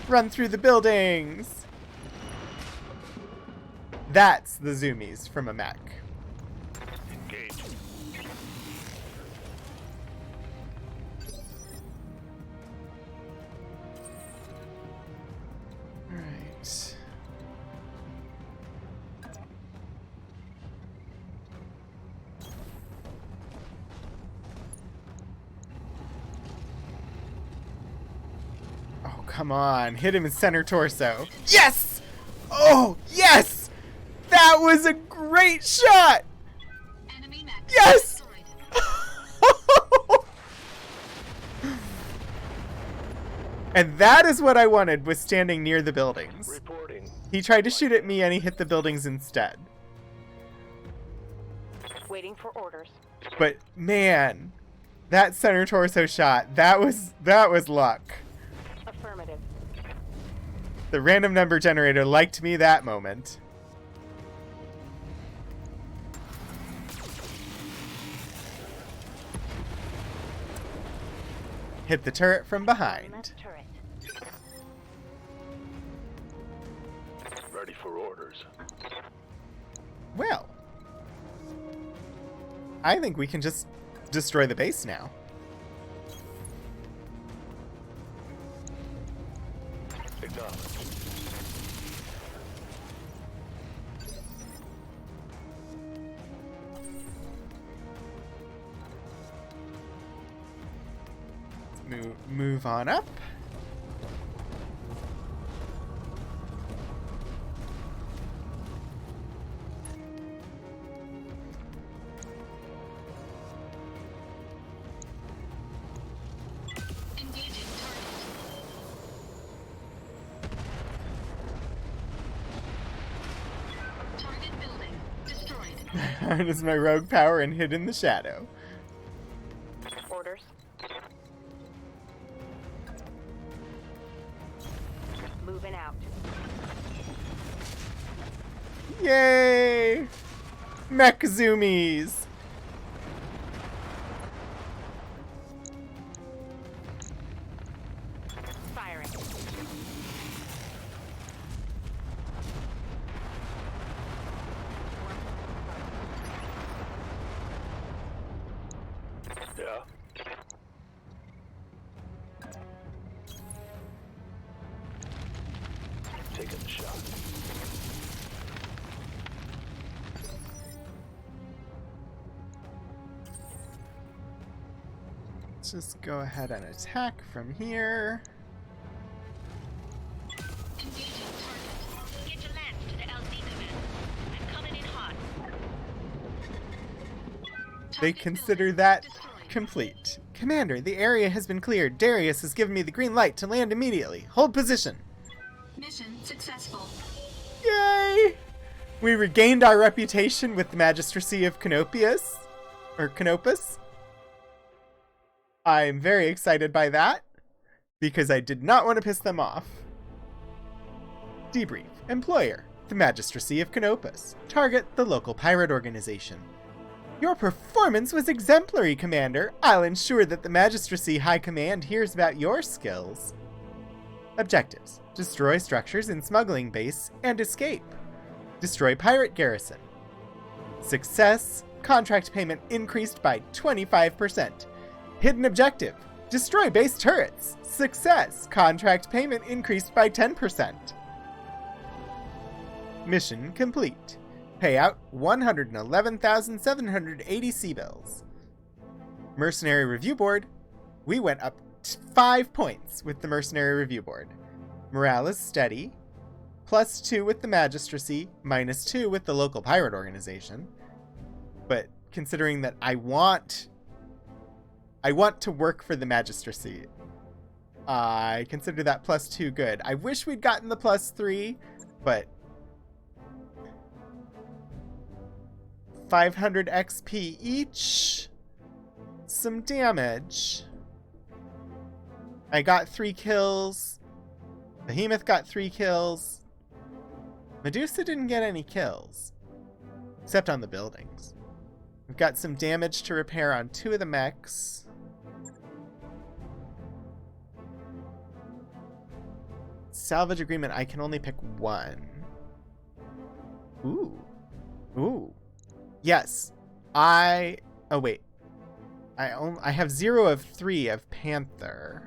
Run through the buildings! That's the zoomies from a mech. Engage. Alright. Oh, come on. Hit him in center torso. Yes! Oh, yes! That was a great shot! Enemy mech. Yes! Destroyed. And that is what I wanted, was standing near the buildings. Reporting. He tried to shoot at me and he hit the buildings instead. Waiting for orders. But man, that center torso shot, that was luck. Affirmative. The random number generator liked me that moment. Hit the turret from behind. Left turret. Ready for orders. Well, I think we can just destroy the base now. Move on up. Engaging target. Target building destroyed. Harness my rogue power and hid in the shadow. Orders. Moving out. Yay! Mech zoomies! Firing. Yeah. Taking the shot. Let's just go ahead and attack from here. Engaging target. Get your lance to the LZ command. I'm coming in hot. They Target consider building that destroyed. complete. Commander, the area has been cleared. Darius has given me the green light to land immediately. Hold position. Mission successful. Yay! We regained our reputation with the Magistracy of Canopius. Or Canopus. I'm very excited by that. Because I did not want to piss them off. Debrief. Employer. The Magistracy of Canopus. Target. The local pirate organization. Your performance was exemplary, Commander. I'll ensure that the Magistracy High Command hears about your skills. Objectives. Destroy structures in smuggling base and escape. Destroy pirate garrison. Success. Contract payment increased by 25%. Hidden objective. Destroy base turrets. Success. Contract payment increased by 10%. Mission complete. Payout 111,780 C-bills. Mercenary Review Board. We went up 5 points with the Mercenary Review Board. Morale is steady. +2 with the Magistracy, -2 with the local pirate organization. But considering that I want to work for the Magistracy, I consider that +2 good. I wish we'd gotten the +3, but 500 XP each. Some damage. I got 3 kills. Behemoth got 3 kills. Medusa didn't get any kills. Except on the buildings. We've got some damage to repair on 2 of the mechs. Salvage agreement, I can only pick 1. Ooh. Ooh. Yes. Oh wait. I have 0 of 3 of Panther.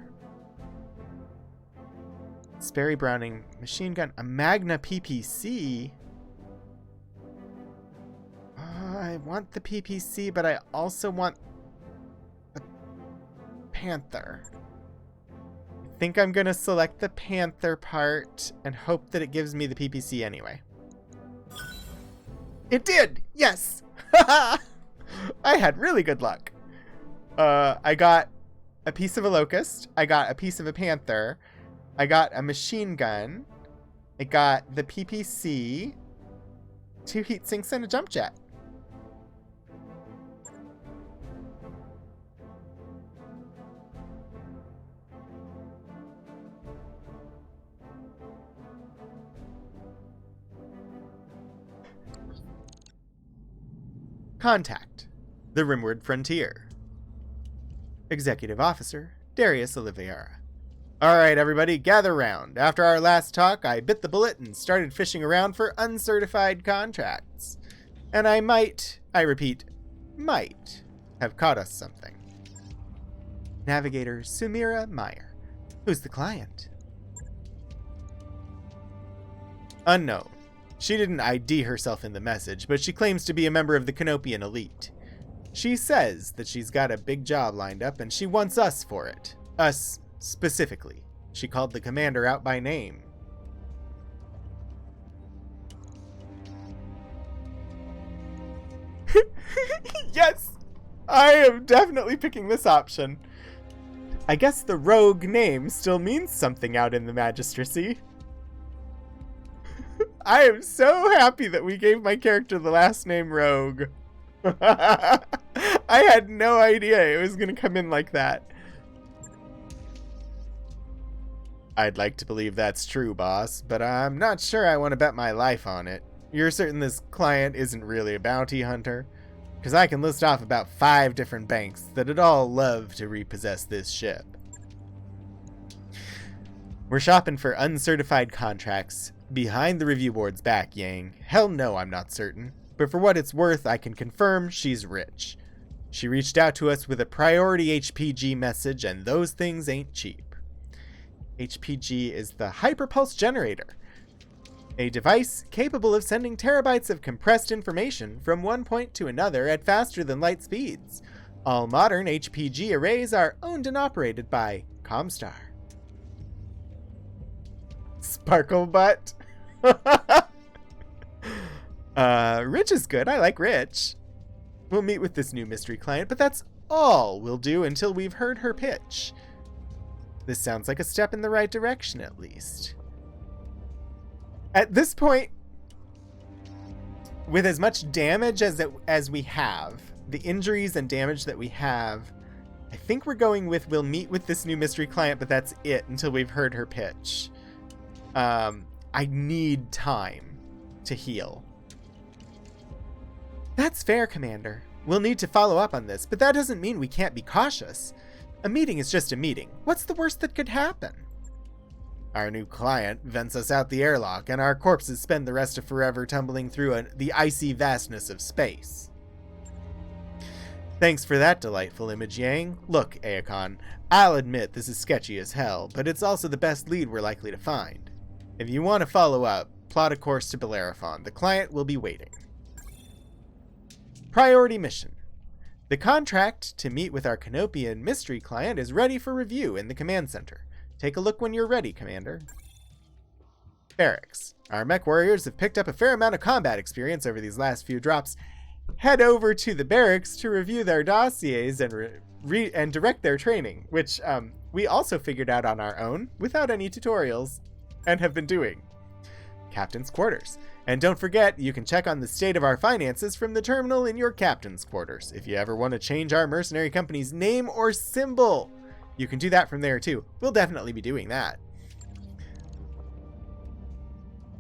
Sperry Browning machine gun, a Magna PPC. I want the PPC, but I also want the Panther. I think I'm gonna select the Panther part and hope that it gives me the PPC anyway. It did! Yes! I had really good luck. I got a piece of a Locust. I got a piece of a Panther. I got a machine gun. I got the PPC. 2 heat sinks and a jump jet. Contact. The Rimward Frontier. Executive Officer, Darius Oliveira. Alright everybody, gather round. After our last talk, I bit the bullet and started fishing around for uncertified contracts. And I repeat, might have caught us something. Navigator Sumira Meyer. Who's the client? Unknown. She didn't ID herself in the message, but she claims to be a member of the Canopian elite. She says that she's got a big job lined up and she wants us for it. Us, specifically. She called the commander out by name. Yes! I am definitely picking this option. I guess the rogue name still means something out in the magistracy. I am so happy that we gave my character the last name Rogue. I had no idea it was going to come in like that. I'd like to believe that's true, boss, but I'm not sure I want to bet my life on it. You're certain this client isn't really a bounty hunter? Because I can list off about 5 different banks that'd all love to repossess this ship. We're shopping for uncertified contracts behind the review board's back, Yang. Hell no, I'm not certain. But for what it's worth, I can confirm she's rich. She reached out to us with a priority HPG message, and those things ain't cheap. HPG is the Hyperpulse Generator, a device capable of sending terabytes of compressed information from one point to another at faster than light speeds. All modern HPG arrays are owned and operated by Comstar. Sparkle butt. Rich is good. I like Rich. We'll meet with this new mystery client, but that's all we'll do until we've heard her pitch. This sounds like a step in the right direction, at least. At this point, with as much damage as we have, the injuries and damage that we have, I think we're going with we'll meet with this new mystery client, but that's it until we've heard her pitch. I need time to heal. That's fair, Commander. We'll need to follow up on this, but that doesn't mean we can't be cautious. A meeting is just a meeting. What's the worst that could happen? Our new client vents us out the airlock, and our corpses spend the rest of forever tumbling through the icy vastness of space. Thanks for that delightful image, Yang. Look, Aekon, I'll admit this is sketchy as hell, but it's also the best lead we're likely to find. If you want to follow up, plot a course to Bellerophon. The client will be waiting. Priority mission. The contract to meet with our Canopian mystery client is ready for review in the command center. Take a look when you're ready, Commander. Barracks. Our mech warriors have picked up a fair amount of combat experience over these last few drops. Head over to the barracks to review their dossiers and direct their training, which we also figured out on our own without any tutorials and have been doing. Captain's quarters. And don't forget, you can check on the state of our finances from the terminal in your captain's quarters. If you ever want to change our mercenary company's name or symbol, you can do that from there too. We'll definitely be doing that.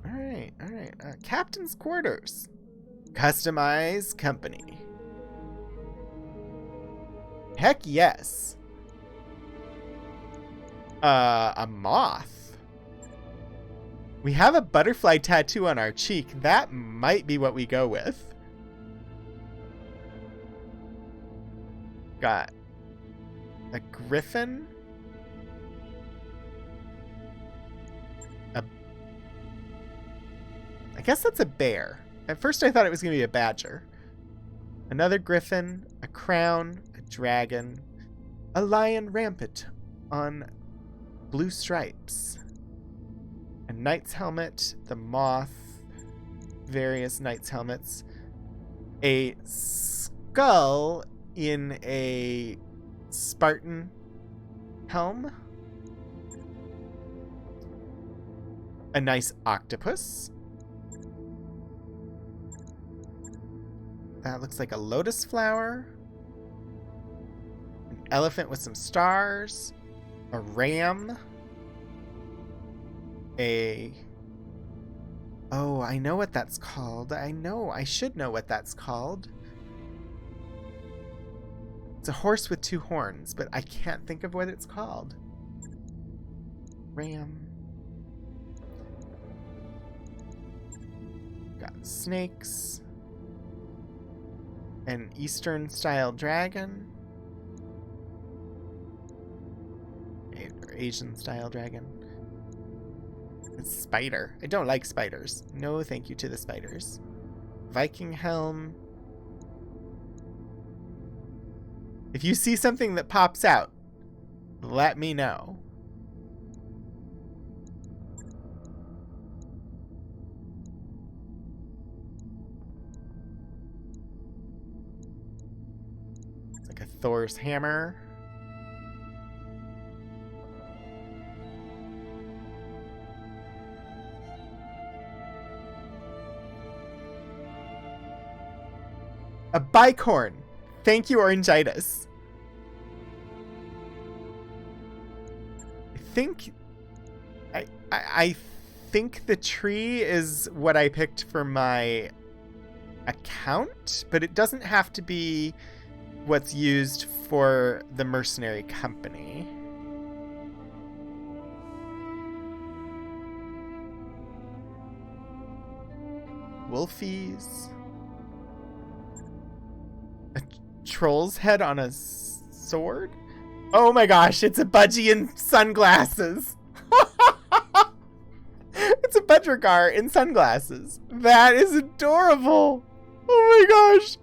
Alright. Captain's quarters. Customize company. Heck yes. A moth. We have a butterfly tattoo on our cheek. That might be what we go with. Got a griffin. I guess that's a bear. At first I thought it was going to be a badger. Another griffin, a crown, a dragon, a lion rampant on blue stripes. A knight's helmet, the moth, various knight's helmets, a skull in a Spartan helm, a nice octopus, that looks like a lotus flower, an elephant with some stars, a ram, oh, I know what that's called. I should know what that's called. It's a horse with 2 horns, but I can't think of what it's called. Ram. Got snakes. An Eastern style dragon. Or Asian style dragon. Spider. I don't like spiders. No thank you to the spiders. Viking helm. If you see something that pops out, let me know. It's like a Thor's hammer. A bicorn. Thank you, Orangitis. I think the tree is what I picked for my account, but it doesn't have to be what's used for the mercenary company. Wolfies. A troll's head on a sword? Oh my gosh, it's a budgie in sunglasses. It's a Budgergar in sunglasses. That is adorable. Oh my gosh.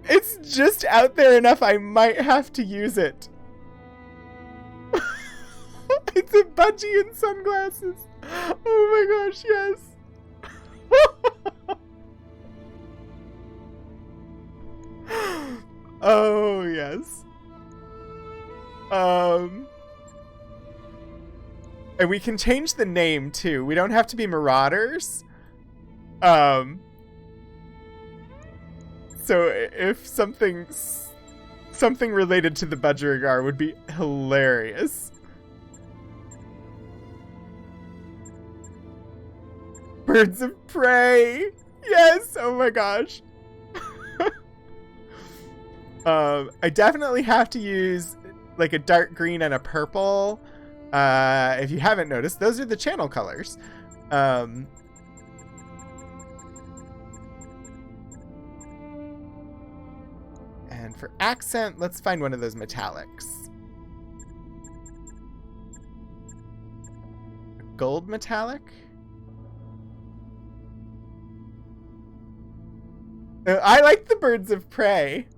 It's just out there enough I might have to use it. It's a budgie in sunglasses. Oh my gosh, yes. Oh, yes. And we can change the name, too. We don't have to be Marauders. So if something related to the Budgerigar would be hilarious. Birds of Prey! Yes! Oh my gosh. I definitely have to use like a dark green and a purple. If you haven't noticed, those are the channel colors. And for accent, let's find one of those metallics. A gold metallic? I like the Birds of Prey.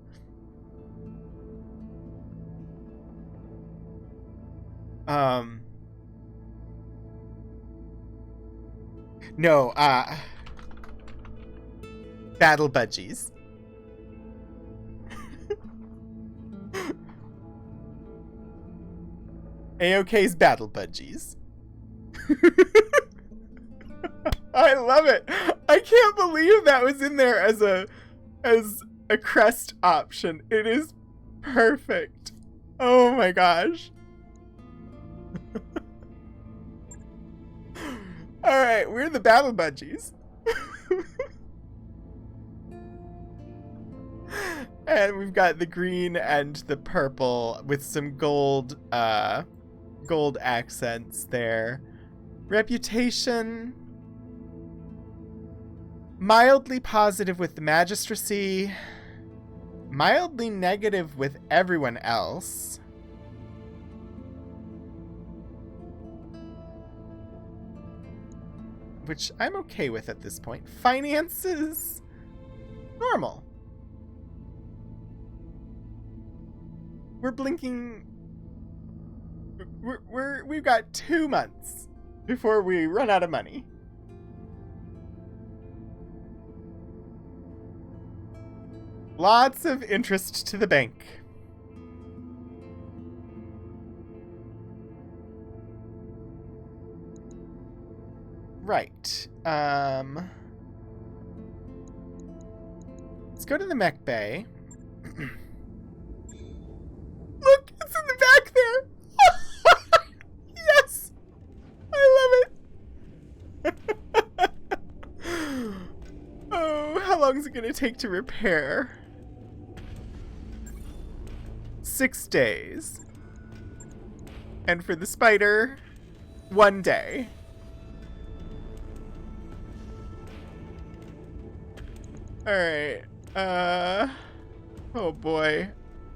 No, Battle Budgies. AOK's Battle Budgies. I love it. I can't believe that was in there as a crest option. It is perfect. Oh my gosh. All right, we're the Battle Budgies. And we've got the green and the purple with some gold accents there. Reputation. Mildly positive with the magistracy. Mildly negative with everyone else. Which I'm okay with at this point. Finances. Normal. We're blinking. We've got 2 months before we run out of money. Lots of interest to the bank. Right. Let's go to the mech bay. Look, it's in the back there. Yes. I love it. Oh, how long is it going to take to repair? 6 days. And for the spider, 1 day. Alright, oh boy.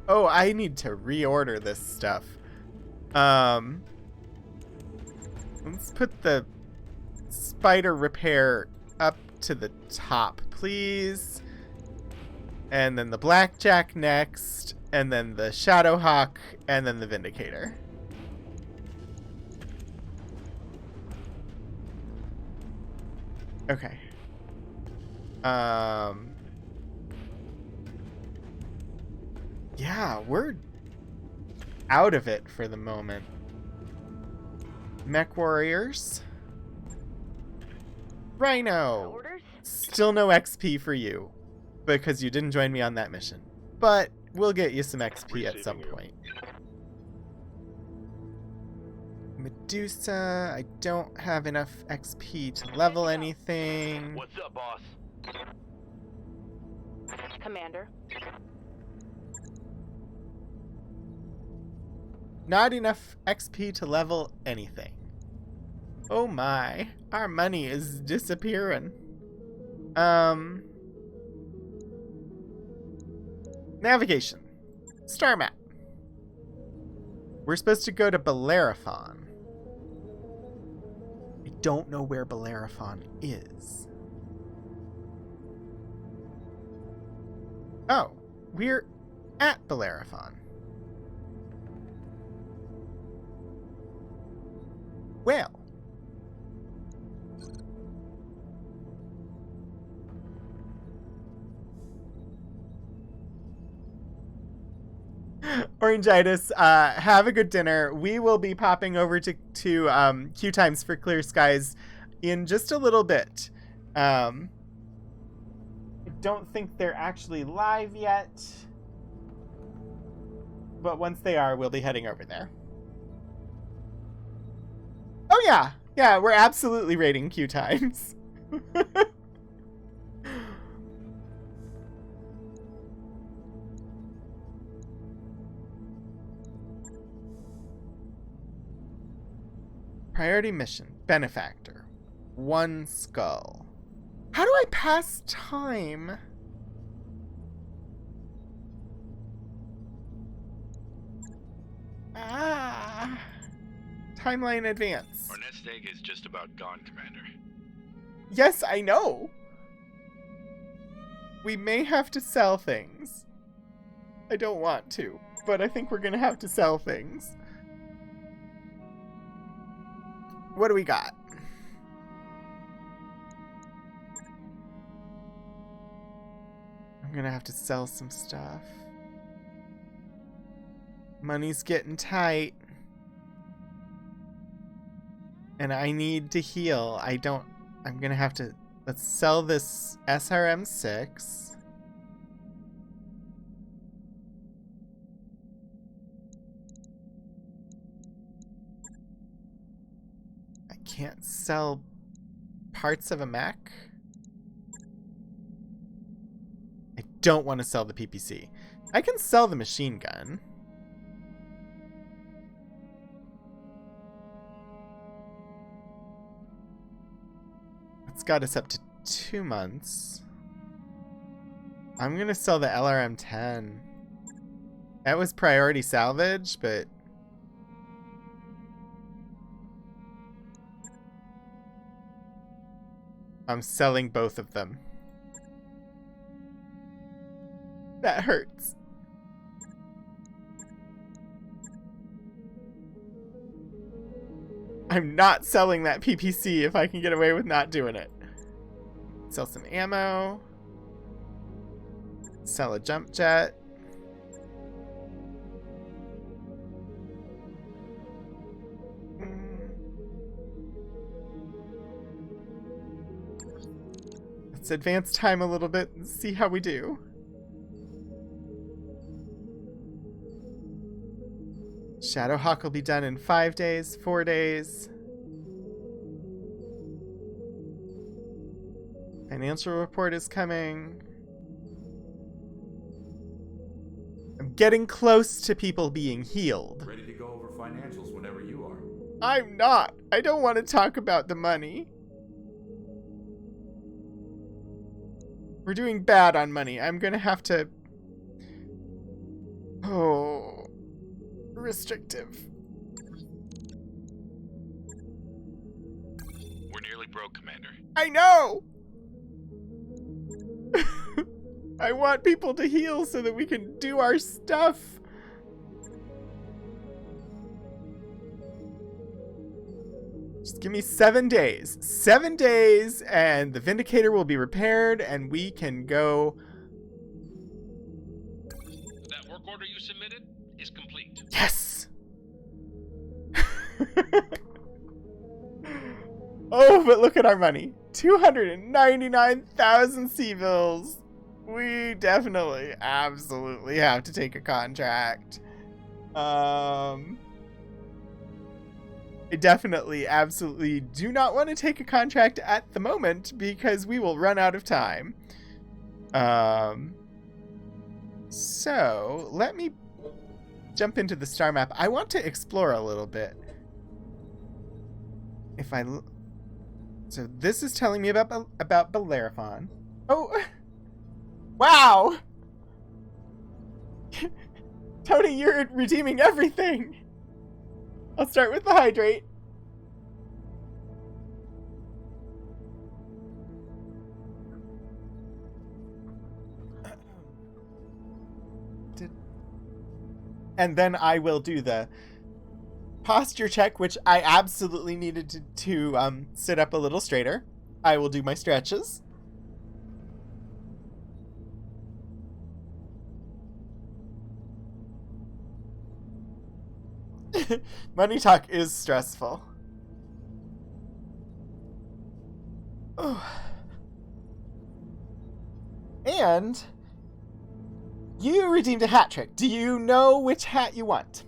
Oh, I need to reorder this stuff. Let's put the spider repair up to the top, please. And then the Blackjack next, and then the Shadowhawk, and then the Vindicator. Okay. Yeah, we're out of it for the moment. Mech Warriors. Rhino. Orders? Still no XP for you, because you didn't join me on that mission. But we'll get you some XP at some point. Medusa, I don't have enough XP to level anything. What's up, boss? Commander. Not enough XP to level anything. Oh my, our money is disappearing. Navigation. Star map. We're supposed to go to Bellerophon. I don't know where Bellerophon is. Oh, we're at Bellerophon. Well. Orangitis, have a good dinner. We will be popping over to Q Times for Clear Skies in just a little bit. I don't think they're actually live yet, but once they are, we'll be heading over there. Oh yeah, we're absolutely rating Q Times. Priority mission, benefactor, 1 skull. How do I pass time? Timeline advance. Our nest egg is just about gone, Commander. Yes, I know. We may have to sell things. I don't want to, but I think we're gonna have to sell things. What do we got? I'm gonna have to sell some stuff. Money's getting tight. And I need to heal. I'm gonna have to, let's sell this SRM-6. I can't sell parts of a mech. I don't want to sell the PPC. I can sell the machine gun. It's got us up to 2 months. I'm gonna sell the LRM-10. That was priority salvage, but I'm selling both of them. That hurts. I'm not selling that PPC if I can get away with not doing it. Sell some ammo. Sell a jump jet. Let's advance time a little bit and see how we do. Shadowhawk will be done in 5 days, 4 days. Financial report is coming. I'm getting close to people being healed. Ready to go over financials whenever you are. I'm not. I don't want to talk about the money. We're doing bad on money. I'm gonna have to... Oh... restrictive. We're nearly broke, Commander. I know! I want people to heal so that we can do our stuff. Just give me 7 days. 7 days, and the Vindicator will be repaired, and we can go. That work order you submitted is complete. Yes! Oh, but look at our money. 299,000 C-bills. We definitely, absolutely have to take a contract. I definitely, absolutely do not want to take a contract at the moment because we will run out of time. So, let me jump into the star map. I want to explore a little bit. So this is telling me about Bellerophon. Oh, wow! Tony, you're redeeming everything! I'll start with the hydrate. And then I will do the posture check, which I absolutely needed to sit up a little straighter. I will do my stretches. Money talk is stressful. And you redeemed a hat trick. Do you know which hat you want?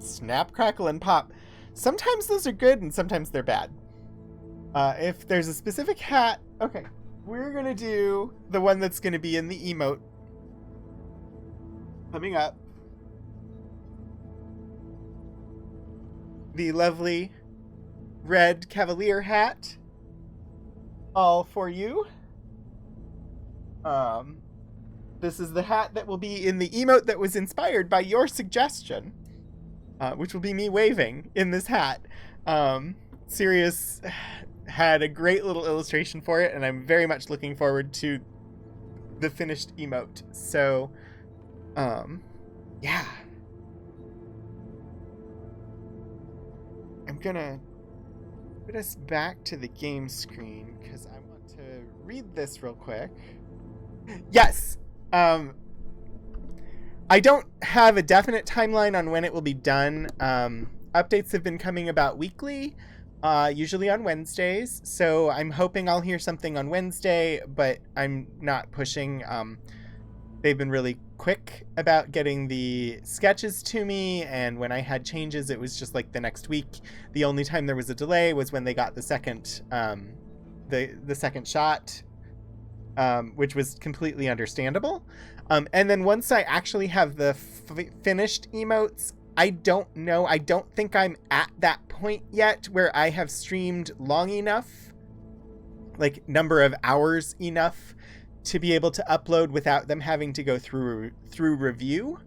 Snap, crackle, and pop. Sometimes those are good and sometimes they're bad. If there's a specific hat... Okay, we're going to do the one that's going to be in the emote. Coming up. The lovely red Cavalier hat. All for you. This is the hat that will be in the emote that was inspired by your suggestion. Which will be me waving in this hat. Sirius had a great little illustration for it, and I'm very much looking forward to the finished emote. So, yeah. I'm gonna put us back to the game screen, because I want to read this real quick. Yes! I don't have a definite timeline on when it will be done. Updates have been coming about weekly, usually on Wednesdays, so I'm hoping I'll hear something on Wednesday, but I'm not pushing. They've been really quick about getting the sketches to me, and when I had changes, it was just like the next week. The only time there was a delay was when they got the second, the second shot, which was completely understandable. And then once I actually have the finished emotes, I don't know. I don't think I'm at that point yet where I have streamed long enough, like number of hours enough, to be able to upload without them having to go through review.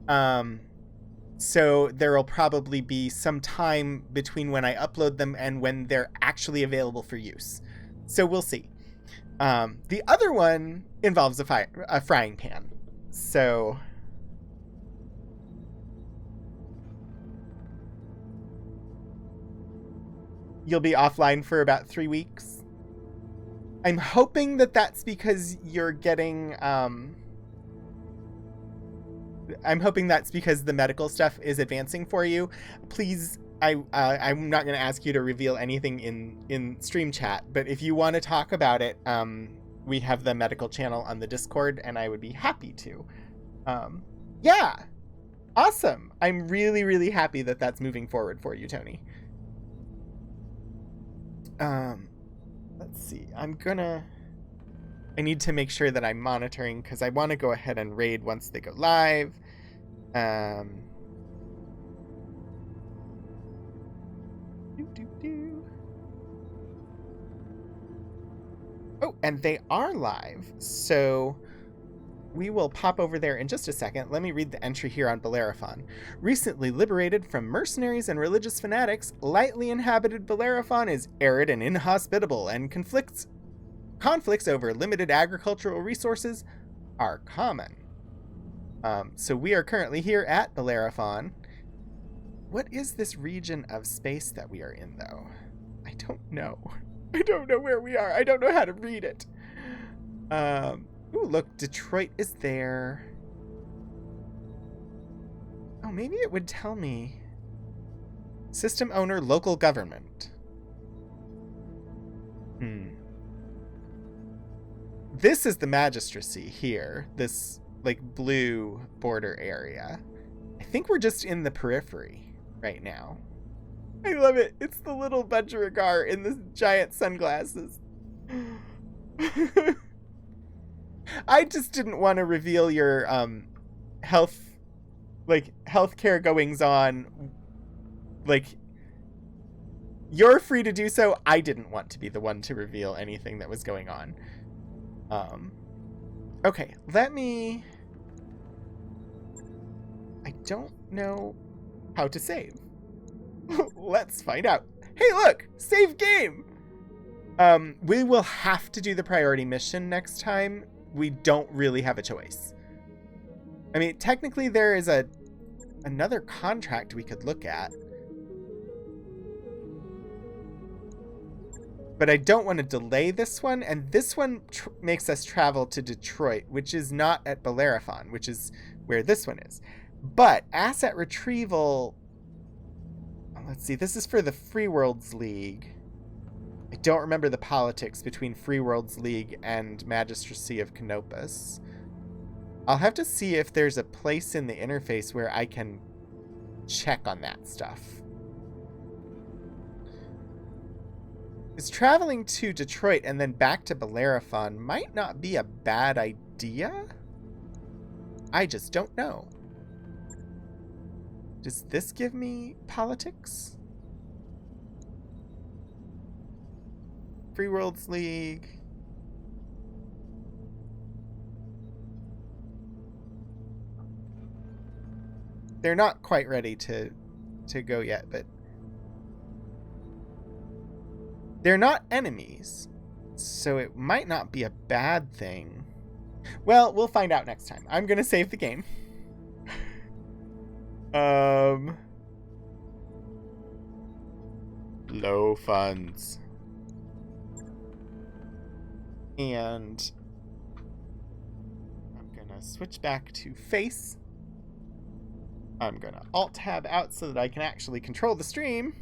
So there will probably be some time between when I upload them and when they're actually available for use. So we'll see. The other one involves a frying pan. So you'll be offline for about 3 weeks. I'm hoping that that's because you're getting, I'm hoping that's because the medical stuff is advancing for you. Please, I'm not going to ask you to reveal anything in stream chat, but if you want to talk about it, we have the medical channel on the Discord, and I would be happy to. Yeah, awesome. I'm really, really happy that that's moving forward for you, Tony. Let's see. I need to make sure that I'm monitoring because I want to go ahead and raid once they go live. Oh, and they are live, so we will pop over there in just a second. Let me read the entry here on Bellerophon. Recently liberated from mercenaries and religious fanatics, lightly inhabited Bellerophon is arid and inhospitable and conflicts conflicts over limited agricultural resources are common. So we are currently here at Bellerophon. What is this region of space that we are in, though? I don't know. I don't know where we are. I don't know how to read it. Ooh, look, Detroit is there. Oh, maybe it would tell me. System owner, local government. This is the magistracy here. This, like, blue border area. I think we're just in the periphery right now. I love it. It's the little Budgerigar in the giant sunglasses. I just didn't want to reveal your healthcare goings on. Like, you're free to do so. I didn't want to be the one to reveal anything that was going on. Okay, I don't know how to save. Let's find out. Hey, look! Save game! We will have to do the priority mission next time. We don't really have a choice. I mean, technically there is another contract we could look at. But I don't want to delay this one, and this one makes us travel to Detroit, which is not at Bellerophon, which is where this one is. But asset retrieval... Let's see, this is for the Free Worlds League. I don't remember the politics between Free Worlds League and Magistracy of Canopus. I'll have to see if there's a place in the interface where I can check on that stuff. Is traveling to Detroit and then back to Bellerophon might not be a bad idea? I just don't know. Does this give me politics? Free Worlds League. They're not quite ready to go yet, but they're not enemies, so it might not be a bad thing. Well, we'll find out next time. I'm gonna save the game. Low funds. And I'm gonna switch back to face. I'm gonna Alt-Tab out so that I can actually control the stream.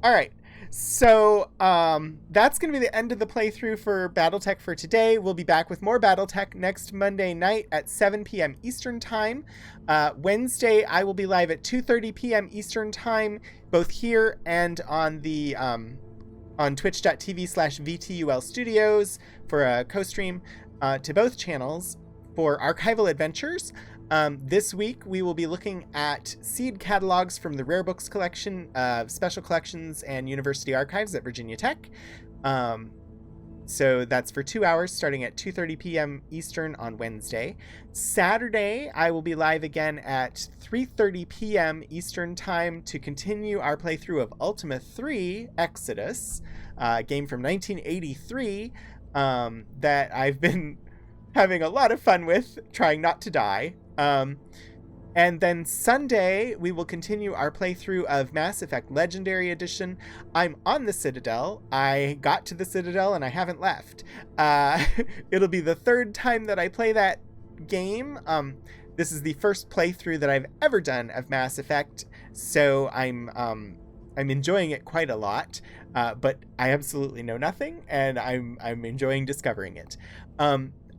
Alright, so that's going to be the end of the playthrough for BattleTech for today. We'll be back with more BattleTech next Monday night at 7 p.m. Eastern Time. Wednesday, I will be live at 2:30 p.m. Eastern Time, both here and on the on twitch.tv/VTUL Studios for a co-stream to both channels for archival adventures. This week, we will be looking at seed catalogs from the Rare Books collection, Special Collections, and University Archives at Virginia Tech. So that's for 2 hours, starting at 2:30 p.m. Eastern on Wednesday. Saturday, I will be live again at 3:30 p.m. Eastern Time to continue our playthrough of Ultima 3 Exodus, a game from 1983 that I've been having a lot of fun with, trying not to die. And then Sunday, we will continue our playthrough of Mass Effect Legendary Edition. I'm on the Citadel. I got to the Citadel and I haven't left. It'll be the third time that I play that game. This is the first playthrough that I've ever done of Mass Effect, so I'm enjoying it quite a lot. But I absolutely know nothing, and I'm enjoying discovering it.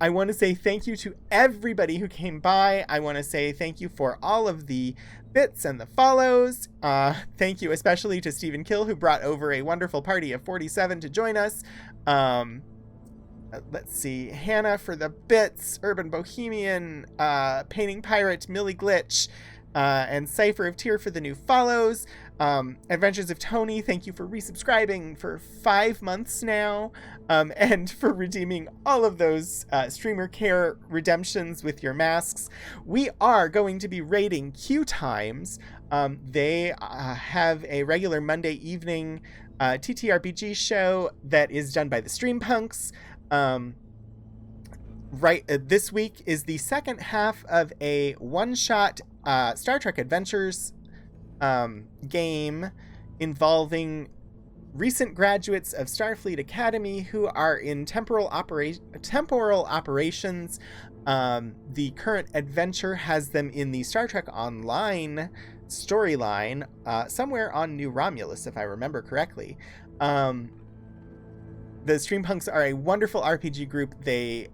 I want to say thank you to everybody who came by. I want to say thank you for all of the bits and the follows. Thank you especially to Stephen Kill, who brought over a wonderful party of 47 to join us. Let's see. Hannah for the bits, Urban Bohemian, Painting Pirate, Millie Glitch, and Cypher of Tear for the new follows. Adventures of Tony, thank you for resubscribing for 5 months now, and for redeeming all of those streamer care redemptions with your masks. We are going to be raiding Q Times. They have a regular Monday evening TTRPG show that is done by the Streampunks. This week is the second half of a one-shot Star Trek Adventures game involving recent graduates of Starfleet Academy who are in temporal operations. The current adventure has them in the Star Trek Online storyline, somewhere on New Romulus, if I remember correctly. The Streampunks are a wonderful RPG group. They,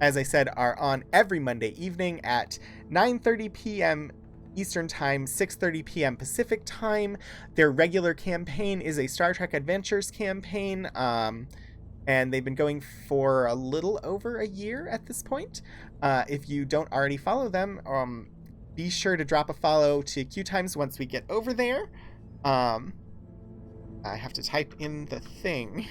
as I said, are on every Monday evening at 9:30 p.m. Eastern Time, 6:30 p.m. Pacific Time. Their regular campaign is a Star Trek Adventures campaign, and they've been going for a little over a year at this point. If you don't already follow them, be sure to drop a follow to Q Times once we get over there. I have to type in the thing,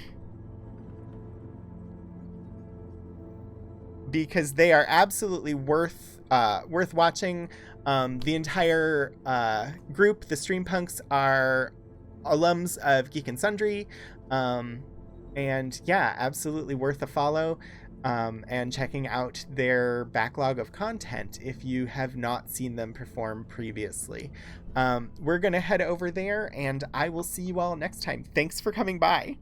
because they are absolutely worth watching. The entire group, the Streampunks, are alums of Geek and Sundry, and yeah, absolutely worth a follow, and checking out their backlog of content if you have not seen them perform previously. We're gonna head over there, and I will see you all next time. Thanks for coming by.